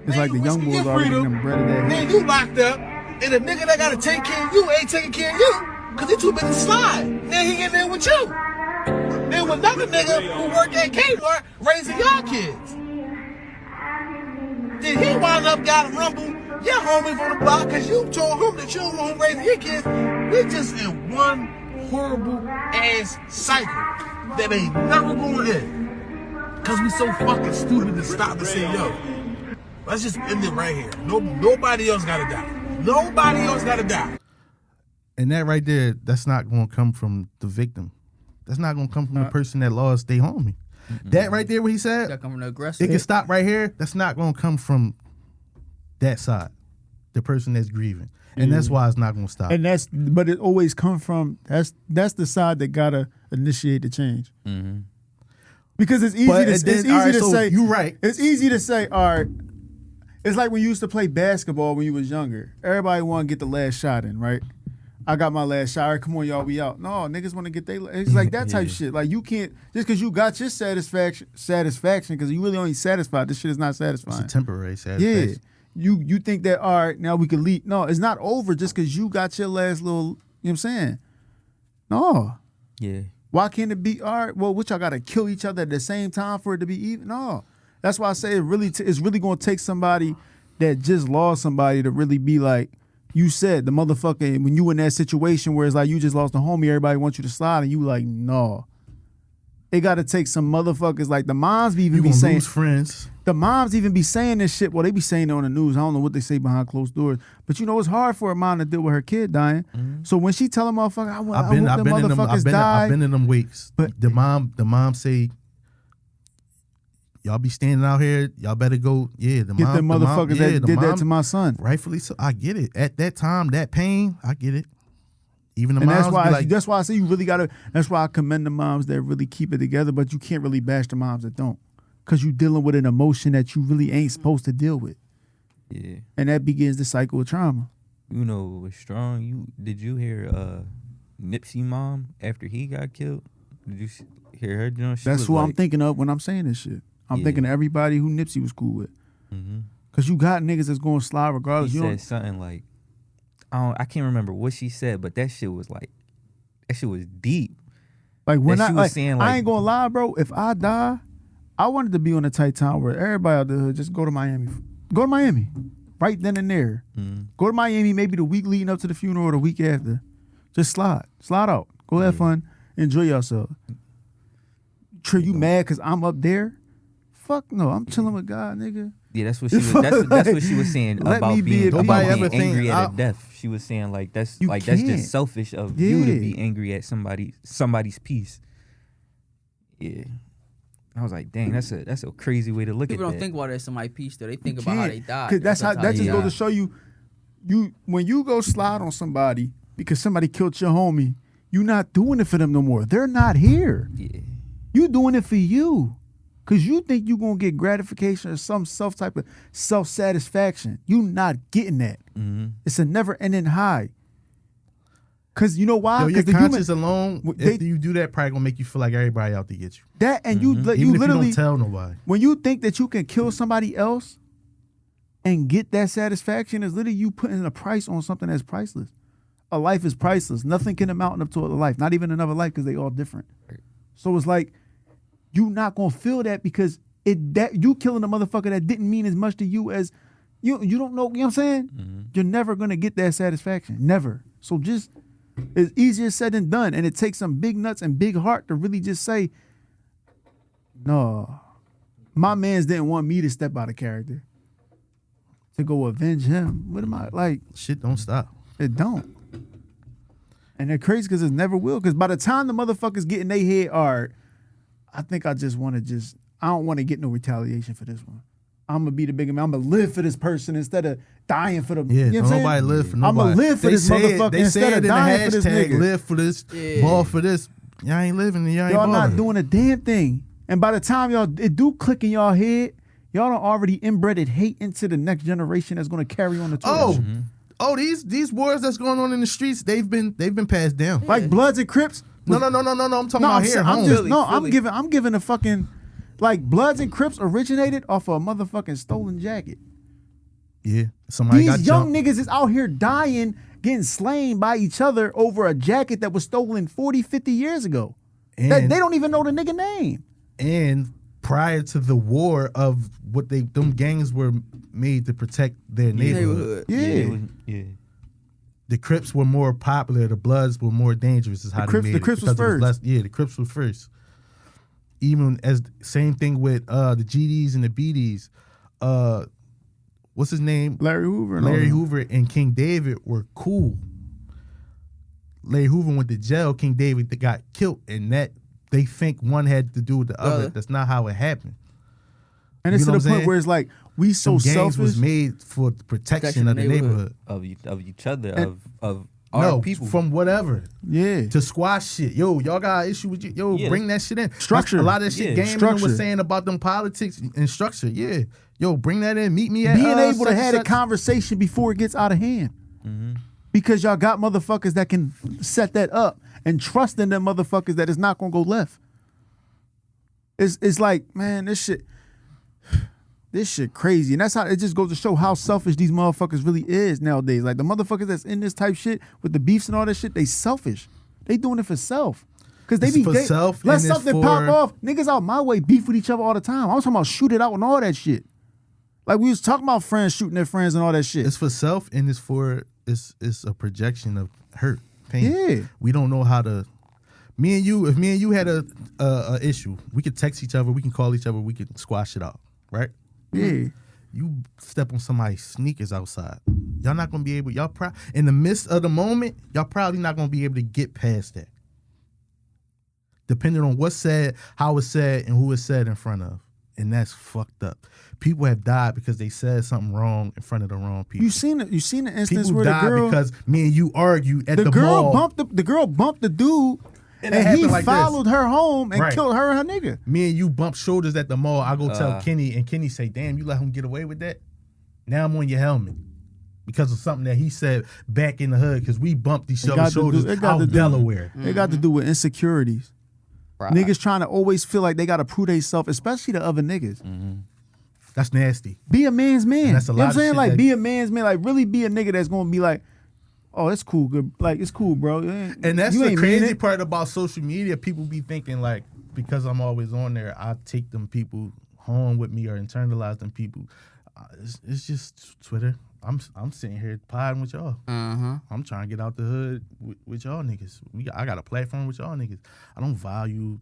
it's like the young boys already getting bread of that. Man, you locked up, and the nigga that gotta take care of you ain't taking care of you, cause he too busy slide. Now he in there with you. Then with another nigga who work at Kmart raising y'all kids. Then he wound up got rumble your homie from the block, cause you told him that you don't want him raising your kids. We just in one horrible ass cycle that ain't never gonna end. Cause we so fucking stupid to stop and say, yo, let's just end it right here. Nobody else gotta die. Nobody else gotta die. And that right there, that's not gonna come from the victim. That's not gonna come from the person that lost their homie. Mm-hmm. That right there, what he said, That come from the aggressor. it can stop right here. That's not gonna come from that side, the person that's grieving, and that's why it's not gonna stop. And but it always come from that's the side that gotta initiate the change. Mm-hmm. Because it's easy to say. You're right. It's easy to say, all right. It's like when you used to play basketball when you was younger. Everybody want to get the last shot in, right? I got my last shot. All right, come on, y'all, we out. No, niggas want to get their. It's like that type shit. Like you can't just because you got your satisfaction because you really only satisfied. This shit is not satisfying. It's a temporary satisfaction. Yeah, you think that all right now we can leave. No, it's not over just because you got your last little. You know what I'm saying? No. Yeah. Why can't it be all right? Well, which y'all got to kill each other at the same time for it to be even? No, that's why I say it's really going to take somebody that just lost somebody to really be like you said. The motherfucker when you in that situation where it's like you just lost a homie, everybody wants you to slide, and you like no. It got to take some motherfuckers like the moms be even be saying lose friends. The moms even be saying this shit. Well, they be saying it on the news. I don't know what they say behind closed doors. But you know, it's hard for a mom to deal with her kid dying. Mm-hmm. So when she tell a motherfucker, I've been in them wakes. But the mom say, y'all be standing out here. Y'all better go. Yeah, the get mom, them motherfuckers that did that to my son. Rightfully so. I get it. At that time, that pain, I get it. Even the moms that's why I say you really gotta. That's why I commend the moms that really keep it together. But you can't really bash the moms that don't. Because you're dealing with an emotion that you really ain't supposed to deal with. Yeah. And that begins the cycle of trauma. You know what was strong? Did you hear Nipsey mom after he got killed? Did you hear her? You know, that's who I'm thinking of when I'm saying this shit. I'm thinking of everybody who Nipsey was cool with. Because you got niggas that's going to slide regardless. She said something like, I can't remember what she said, but that shit was deep. Like when I ain't saying, gonna lie, bro. If I die, I wanted to be on a tight time where everybody out there just go to Miami. Go to Miami. Right then and there. Mm-hmm. Go to Miami maybe the week leading up to the funeral or the week after. Just slide. Slide out. Go have fun. Enjoy yourself. Trey, you mad because I'm up there? Fuck no. I'm chilling with God, nigga. Yeah, that's what she was. That's what she was saying about being angry at a death. She was saying like that's just selfish of you to be angry at somebody's peace. Yeah. I was like, dang, that's a crazy way to look at it. People don't think about it as somebody's peace, though. They think about how they died. Because that just goes to show you, when you go slide on somebody because somebody killed your homie, you're not doing it for them no more. They're not here. Yeah. You doing it for you. Because you think you're going to get gratification or some type of self-satisfaction. You not getting that. Mm-hmm. It's a never-ending high. Because you know why? Your conscience alone, if you do that, probably gonna make you feel like everybody out to get you. That and you literally if you don't tell nobody. When you think that you can kill somebody else and get that satisfaction, is literally you putting a price on something that's priceless. a life is priceless. Nothing can amount up to a life, not even another life, because they all different. So it's like you not gonna feel that because you killing a motherfucker that didn't mean as much to you as you don't know. You know what I'm saying? Mm-hmm. You're never gonna get that satisfaction. Never. So just it's easier said than done, and it takes some big nuts and big heart to really just say, no, my mans didn't want me to step out of character to go avenge him. What am I like? Shit don't stop. It don't. And they're crazy because it never will. Because by the time the motherfuckers get in their head, all right, I think I just want to I don't want to get no retaliation for this one. I'm going to be the bigger man. I'm going to live for this person instead of dying for the, Yeah, you know what I'm nobody saying? live for I'm nobody. going to live for They this say it- motherfucker They say instead it of in the dying for this hashtag, nigga. live for this, ball for this. Y'all ain't living and y'all ain't Y'all balling. not doing a damn thing. And by the time it do click in y'all head, y'all done already inbred hate into the next generation that's going to carry on the torch. Oh, these wars that's going on in the streets, they've been passed down. Like Bloods and Crips. No. I'm talking about here. I'm home. just no. Philly. I'm giving a fucking like Bloods and Crips originated off of a motherfucking stolen jacket. Yeah, somebody got These young jumped. niggas is out here dying, getting slain by each other over a jacket that was stolen 40, 50 years ago. That And- they don't even know the nigga name. And prior to the war of what them gangs were made to protect their neighborhood. Neighborhood. Yeah. The Crips were more popular. The Bloods were more dangerous. Is how Crips- they made the it, Crips was because it first. the Crips were first. Even as same thing with the GDs and the BDs. What's his name? Larry Hoover. And all Larry them. Hoover and King David were cool. Larry Hoover went to jail. King David got killed, and that they think one had to do with the other. Other. That's not how it happened. And it's You to know the what I'm point saying? where it's like we so Some gangs selfish. was made for the protection of the neighborhood. of each other, And- of our No, people. from whatever Yeah. to squash shit. Yo, y'all got an issue with you. Yo, Yeah. bring that shit in. Structure. That's a lot of shit Yeah. Game Structure. was saying about them politics and structure. Yeah. Yo, bring that in. Meet me at Being able such to and have a such. conversation before it gets out of hand. Because y'all got motherfuckers that can set that up and trust in them motherfuckers that it's not gonna go left. It's like, man, this shit crazy. And that's how it just goes to show how selfish these motherfuckers really is nowadays. Like the motherfuckers that's in this type shit with the beefs and all that shit, they selfish. They doing it for self. Cause they It's be for self let and it's something pop for- off. Niggas out my way beef with each other all the time. I was talking about shoot it out and all that shit. Like we was talking about friends shooting their friends and all that shit. It's for self and it's a projection of hurt, pain. Yeah. We don't know how to. If me and you had a issue, we could text each other, we can call each other, we can squash it out, right? Yeah. You step on somebody's sneakers outside. Y'all not gonna be able. Y'all in the midst of the moment, y'all probably not gonna be able to get past that. Depending on what's said, how it's said, and who it's said in front of, and that's fucked up. People have died because they said something wrong in front of the wrong people. You seen the instance People where the died girl because me and you argued at the, the girl mall. bumped the dude And it and he happened like this. followed her home and Right. killed her and her nigga. Me and you bumped shoulders at the mall. I go tell Kenny, and Kenny say, "Damn, you let him get away with that? Now I'm on your helmet." Because of something that he said back in the hood, because we bumped each It other's got to do- shoulders it got out to do- Delaware. They got to do with insecurities. Right. Niggas trying to always feel like they got to prove themselves, especially the other niggas. That's nasty. Be a man's man. And that's a You know lot what I'm of saying? shit Like, that- be a man's man. Like, really be a nigga that's going to be like, oh, it's cool, good. Like, it's cool, bro. And that's You the ain't mean crazy it. part about social media. People be thinking like, because I'm always on there, I take them people home with me or internalize them people. It's just Twitter. I'm sitting here podding with y'all. I'm trying to get out the hood with y'all niggas. I got a platform with y'all niggas. I don't value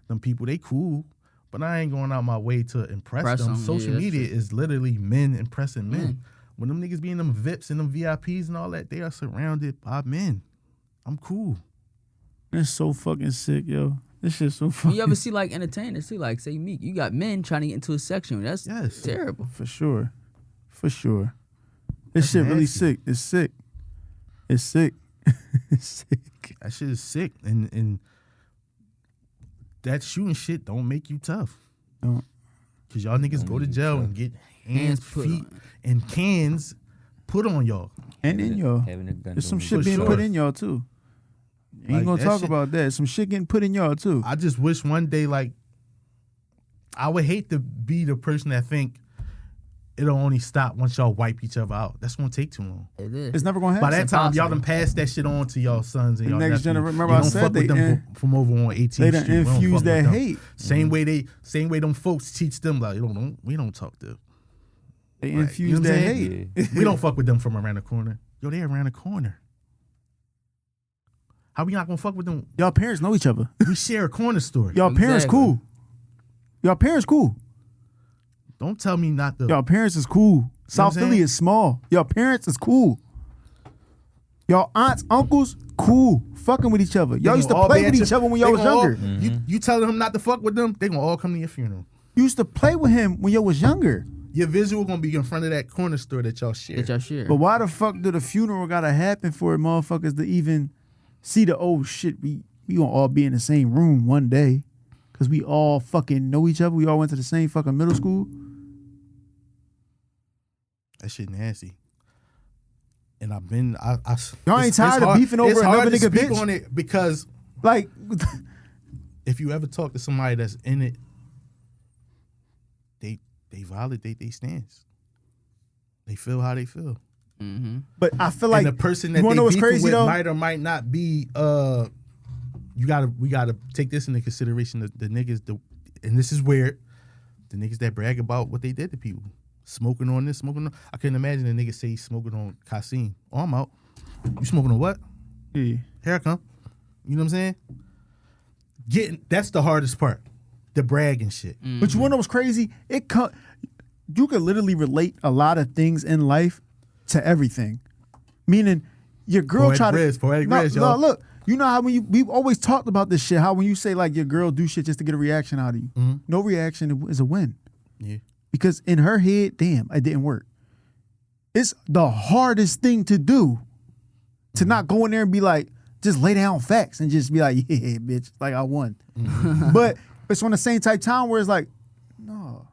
them people. They cool, but I ain't going out my way to impress them. Social Yeah, media that's is literally men impressing men. When them niggas be in them VIPs and them VIPs and all that, they are surrounded by men. I'm cool. It's so fucking sick, yo. This shit's so fucking You ever see like entertainers too, like say Meek, you got men trying to get into a section. That's Yes. terrible. For sure. For sure. This shit really nasty. sick. It's sick. It's sick. It's sick. That shit is sick, and that shooting shit don't make you tough. Don't. Cause y'all niggas go to jail and get hands, put feet, on. and cans put on y'all. And in y'all. Having a gun There's some don't shit For being sure. put in y'all too. Ain't Like, gonna that talk shit- about that. Some shit getting put in y'all too. I just wish one day, like, I would hate to be the person that think it'll only stop once y'all wipe each other out. That's gonna take too long. It is. It's never gonna happen. By that time, y'all impossible. done passed that shit on to y'all sons and The y'all next nephews. generation- remember You I don't said fuck with they them from over on 18th They done Street. We don't fuck infused with that them. hate. Same way them folks teach them like we don't talk to. They Right. infuse You know what that I'm hate. Yeah. We don't fuck with them from around the corner. Yo, they around the corner. How we not gonna fuck with them? Y'all parents know each other. We share a corner store. Y'all parents Exactly. cool. Y'all parents cool. Don't tell me not to. Y'all parents is cool. South what I'm Philly saying? is small. Y'all parents is cool. Y'all aunts, uncles, cool. Fucking with each other. They Y'all used to gonna all play be with at each your- other when they y'all was gonna all- younger. You telling them not to fuck with them, they gonna all come to your funeral. You used to play with him when y'all was younger. Your visual gonna be in front of that corner store that y'all share. That y'all share. But why the fuck do the funeral gotta happen for motherfuckers to even see the oh shit, we gonna all be in the same room one day? Cause we all fucking know each other. We all went to the same fucking middle school. That shit nasty. And I've been, Y'all ain't it's tired of hard- beefing over it's hard another to nigga speak bitch? on it because Like if you ever talk to somebody that's in it, they validate their stance. They feel how they feel. Mm-hmm. but I feel like And the person you that wanna they know what's beefing crazy with though? might or might not be. We gotta take this into consideration. The niggas, and this is where the niggas that brag about what they did to people, smoking on this, smoking on. I couldn't imagine a nigga say he's smoking on Cassine. Oh, I'm out. You smoking on what? Yeah. Here I come. You know what I'm saying? That's the hardest part. The bragging shit. But you wanna know what's crazy? You could literally relate a lot of things in life to everything. Meaning your girl Poetic Riz, no, y'all. look, you know how we've always talked about this shit, how when you say like your girl do shit just to get a reaction out of you. Mm-hmm. No reaction is a win. Yeah. Because in her head, damn, it didn't work. It's the hardest thing to do to not go in there and be like, just lay down facts and just be like, yeah, bitch, like I won. But it's on the same type time where it's like, no.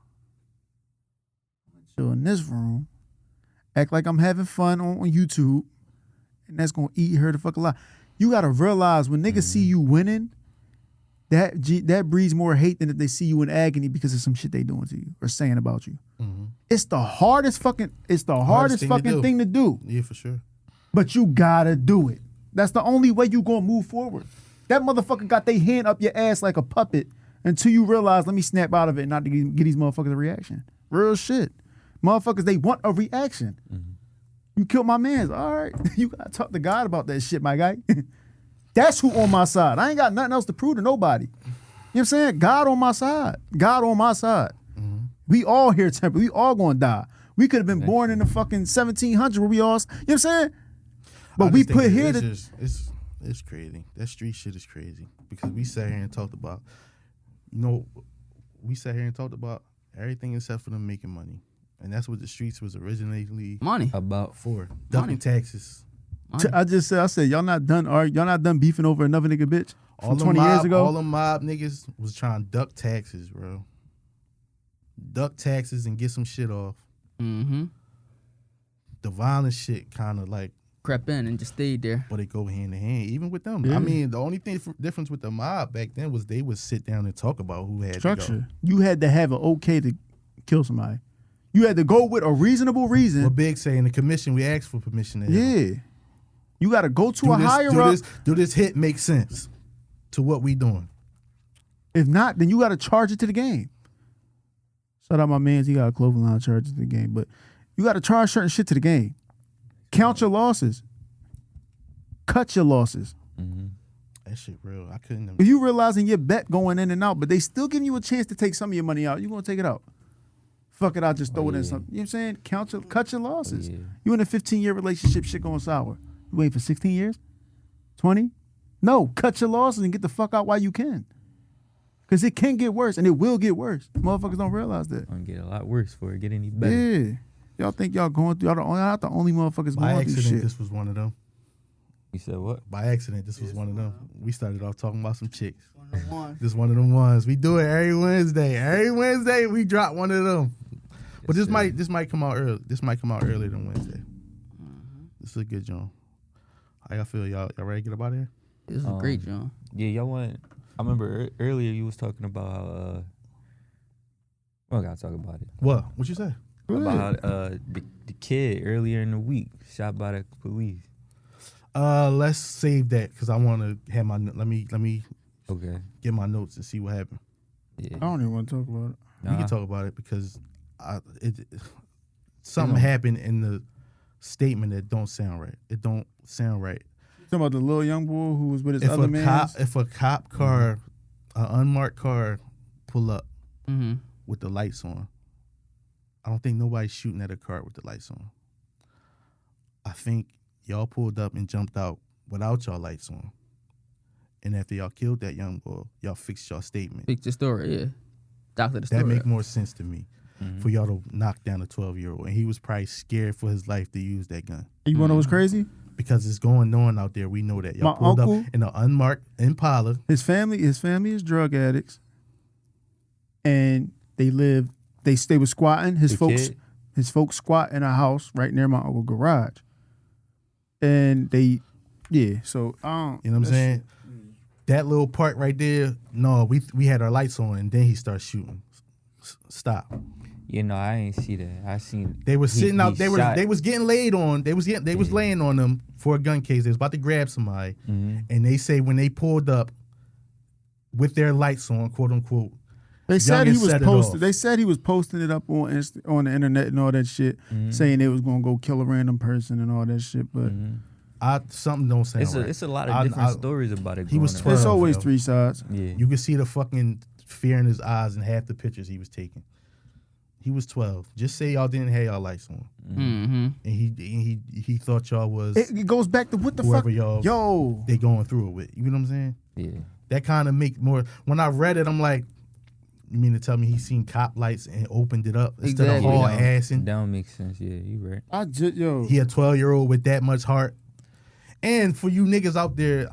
I'm chill in this room, act like I'm having fun on YouTube, and that's gonna eat her the fuck alive. You gotta realize when niggas see you winning, that breeds more hate than if they see you in agony because of some shit they doing to you or saying about you. It's the hardest fucking thing to do. Yeah, for sure. But you gotta do it. That's the only way you gonna move forward. That motherfucker got their hand up your ass like a puppet until you realize, let me snap out of it and not to get these motherfuckers a reaction. Real shit. Motherfuckers, they want a reaction. You killed my mans. All right. You gotta talk to God about that shit, my guy. That's who on my side. I ain't got nothing else to prove to nobody. You know what I'm saying? God on my side. God on my side. We all here temporary. We all gonna die. We could have been born in the fucking 1700s where we all, you know what I'm saying? But I we just think put here it's to, just, it's crazy. That street shit is crazy because we sat here and talked about, we sat here and talked about everything except for them making money, and that's what the streets was originally Money. About for. Ducking taxes. I said, y'all not done beefing over another nigga bitch from 20 years ago. All the mob niggas was trying to duck taxes, bro. Duck taxes and get some shit off. Mm-hmm. The violent shit kind of like, Crept in and just stayed there. but it go hand in hand, even with them. Yeah. I mean, the only difference with the mob back then was they would sit down and talk about who had to go. Structure. You had to have an okay to kill somebody. You had to go with a reasonable reason. What Big saying, the commission, we asked for permission to have Yeah. You got to go to a higher up. Do this hit make sense to what we doing? If not, then you got to charge it to the game. Shout out my man's. He got a clothing line charge it to the game. But you got to charge certain shit to the game. Count your losses. Cut your losses. That shit real. I couldn't. If you realizing your bet going in and out, but they still giving you a chance to take some of your money out, you going to take it out. Fuck it, I'll just throw it in something. You know what I'm saying? Cut your losses. yeah. You in a 15-year relationship, shit going sour. You waiting for 16 years? 20? No, cut your losses and get the fuck out while you can. Because it can get worse, and it will get worse. Motherfuckers don't realize that. gonna get a lot worse before it get any better. Yeah. Y'all think y'all going through, y'all not the only motherfuckers By going through accident, shit. this was one of them. You said what? By accident, this was one of them. We started off talking about some chicks. This one of them ones. We do it every Wednesday. Every Wednesday we drop one of them. But this might come out early. This might come out earlier than Wednesday. This is a good joint. How y'all feel? Y'all ready to get up out of here? This is great, John. Yeah, y'all want. I remember earlier you was talking about how. We don't gotta talk about it. What? What you say? about the kid earlier in the week shot by the police. Let's save that because I want to have my. Let me Okay. get my notes and see what happened. Yeah. I don't even want to talk about it. We can Nah. talk about it because something happened in the statement that don't sound right. It don't sound right. Talking about the little young boy who was with his other man. If a cop car, an unmarked car, pull up Mm-hmm. with the lights on, I don't think nobody's shooting at a car with the lights on. I think y'all pulled up and jumped out without y'all lights on. And after y'all killed that young boy, y'all fixed y'all statement. Fix the story, yeah. Doctor the story. That make more sense to me for y'all to knock down a 12-year-old. And he was probably scared for his life to use that gun. You wanna know what's crazy? Because it's going on out there. We know that. Y'all My pulled uncle- up in an unmarked Impala. His family is drug addicts, and they was squatting. His The folks squat in a house right near my uncle's garage, and So I don't. You know what I'm saying? That little part right there, no, we had our lights on, and then he starts shooting. Stop. You know, I ain't see that. I seen They were sitting out. he They shot. was getting laid on. They was laying on them for a gun case. They was about to grab somebody, and they say when they pulled up with their lights on, quote unquote. They said he Youngin was set it posting. off. They said he was posting it up on the internet and all that shit, saying they was gonna go kill a random person and all that shit. But Something don't sound right. It's a lot of different stories about it. He was going 12. there's always yo. three sides. on. Yeah. You could see the fucking fear in his eyes and half the pictures he was taking. He was 12. Just say y'all didn't have y'all lights on, Mm-hmm. and he thought y'all was It goes back to what the whoever fuck, y'all yo. they going through it with. You know what I'm saying? Yeah. That kind of make more. When I read it, I'm like, you mean to tell me he seen cop lights and opened it up instead of Exactly. haul That assing? don't make sense. Yeah, you right. I just yo. He a 12-year-old with that much heart. And for you niggas out there,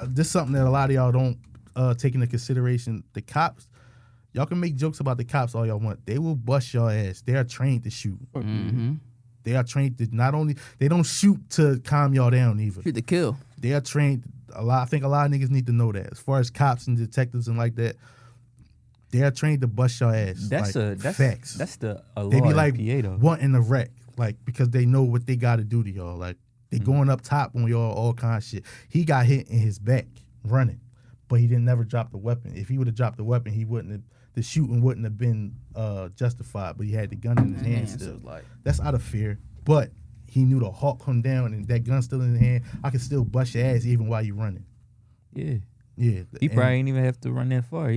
this is something that a lot of y'all don't take into consideration. The cops, y'all can make jokes about the cops all y'all want. They will bust your ass. They are trained to shoot. Mm-hmm. They are trained to not only, they don't shoot to calm y'all down either. Shoot the kill. They are trained I think a lot of niggas need to know that. As far as cops and detectives and like that, they are trained to bust your ass. That's facts. That's the a They law be in like PA though. wanting to wreck, like because they know what they got to do to y'all. Like they going up top on y'all, all kind of shit. He got hit in his back running, but he didn't never drop the weapon. If he would have dropped the weapon, he wouldn't have. The shooting wouldn't have been justified. But he had the gun in his hand still. Like, That's out of fear. But he knew the hawk come down and that gun still in his hand. I can still bust your ass even while you running. Yeah. Yeah, He and probably ain't even have to run that far.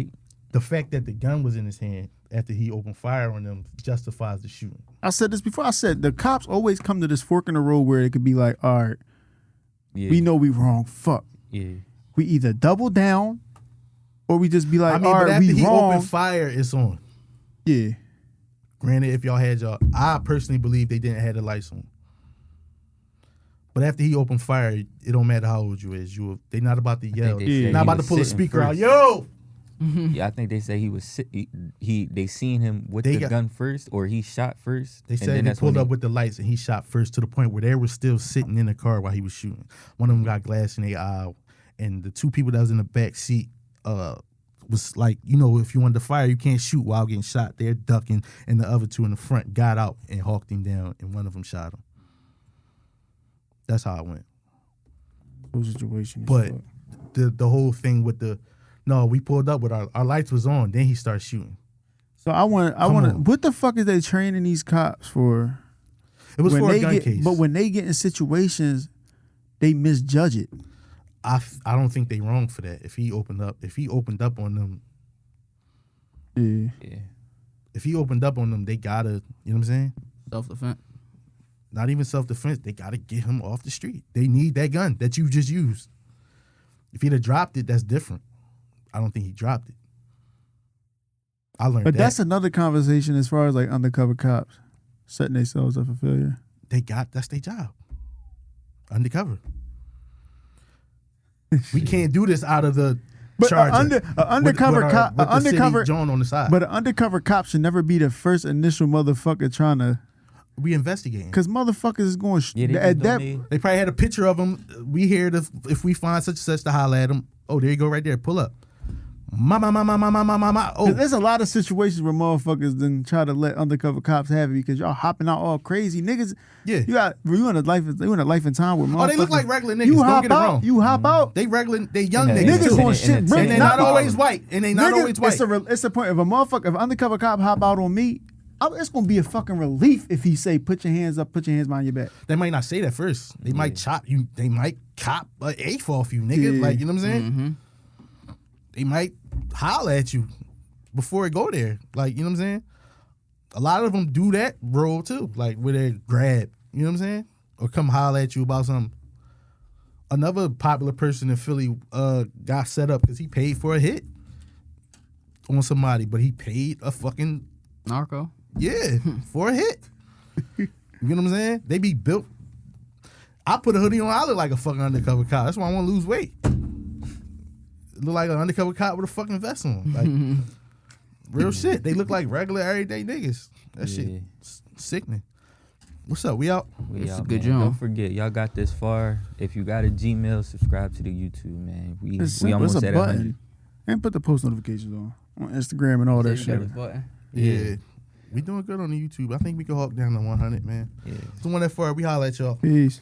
the fact that the gun was in his hand after he opened fire on them justifies the shooting. I said this before. I said the cops always come to this fork in the road where it could be like, all right, Yeah. we know we wrong. Fuck. Yeah. We either double down, or we just be like, I mean, all but right, after we he wrong. opened fire, it's on. Yeah. Granted, if y'all had y'all, I personally believe they didn't have the lights on. But after he opened fire, it don't matter how old you is. They not about to yell. they said Not he about to was pull a sitting speaker out. first. Yo, Yeah, I think they say he was they seen him with They the got- gun first, or he shot first. they and said then they that's when pulled up with the lights and he shot first to the point where they were still sitting in the car while he was shooting. One of them got glass in their eye, and the two people that was in the back seat was like, you know, if you want to fire, you can't shoot while getting shot. They're ducking, and the other two in the front got out and hawked him down, and one of them shot him. That's how it went. Those situations. But the whole thing with we pulled up with our lights was on. Then he started shooting. So I want on. to. What the fuck is they training these cops for? It was When for a they gun get, case. But when they get in situations, they misjudge it. I don't think they wrong for that. If he opened up on them, Yeah. Yeah. if he opened up on them, they gotta, you know what I'm saying? self-defense. Not even self-defense. They gotta get him off the street. They need that gun that you just used. If he'd have dropped it, that's different. I don't think he dropped it. I learned But that. that's another conversation as far as like undercover cops setting themselves up for failure. That's their job. Undercover. We can't do this out of the But Charger. undercover cop, with the city undercover John on the side. But an undercover cop should never be the first initial motherfucker trying to, we investigating. because motherfuckers is going Yeah, they at just that. doing They probably had a picture of him. We here to, if we find such and such, to holler at him. Oh, there you go, right there. Pull up. Oh, There's a lot of situations where motherfuckers then try to let undercover cops have it because y'all hopping out all crazy niggas. yeah. You in a life and time where motherfuckers. Oh, they look like regular niggas. You Don't hop get it wrong. out. You hop out. They regular. They young Yeah, niggas. Niggas too. on shit brick. And they not always white. And they not always white. It's the point. If a motherfucker, if an undercover cop hop out on me, it's gonna be a fucking relief if he say, "Put your hands up, put your hands behind your back." They might not say that first. They might chop you. They might cop an eighth off you, nigga. Yeah. Like, you know what I'm saying? They might holler at you before it go there. Like, you know what I'm saying? A lot of them do that role too. Like, where they grab, you know what I'm saying? Or come holler at you about something. Another popular person in Philly got set up because he paid for a hit on somebody, but he paid a fucking Narco. yeah, for a hit. You know what I'm saying? They be built. I put a hoodie on, I look like a fucking undercover cop. That's why I want to lose weight. Look like an undercover cop with a fucking vest on. Like, real shit. They look like regular, everyday niggas. That Yeah. shit sickening. What's up? We out? We It's a out, good man. job. Don't forget, y'all got this far. If you got a Gmail, subscribe to the YouTube, man. We It's simple. almost It's a at button. 100. And put the post notifications on Instagram and all that You got shit. the button. Yeah. We doing good on the YouTube. I think we can hawk down to 100, man. Yeah. It's the one that far. We holler at y'all. Peace.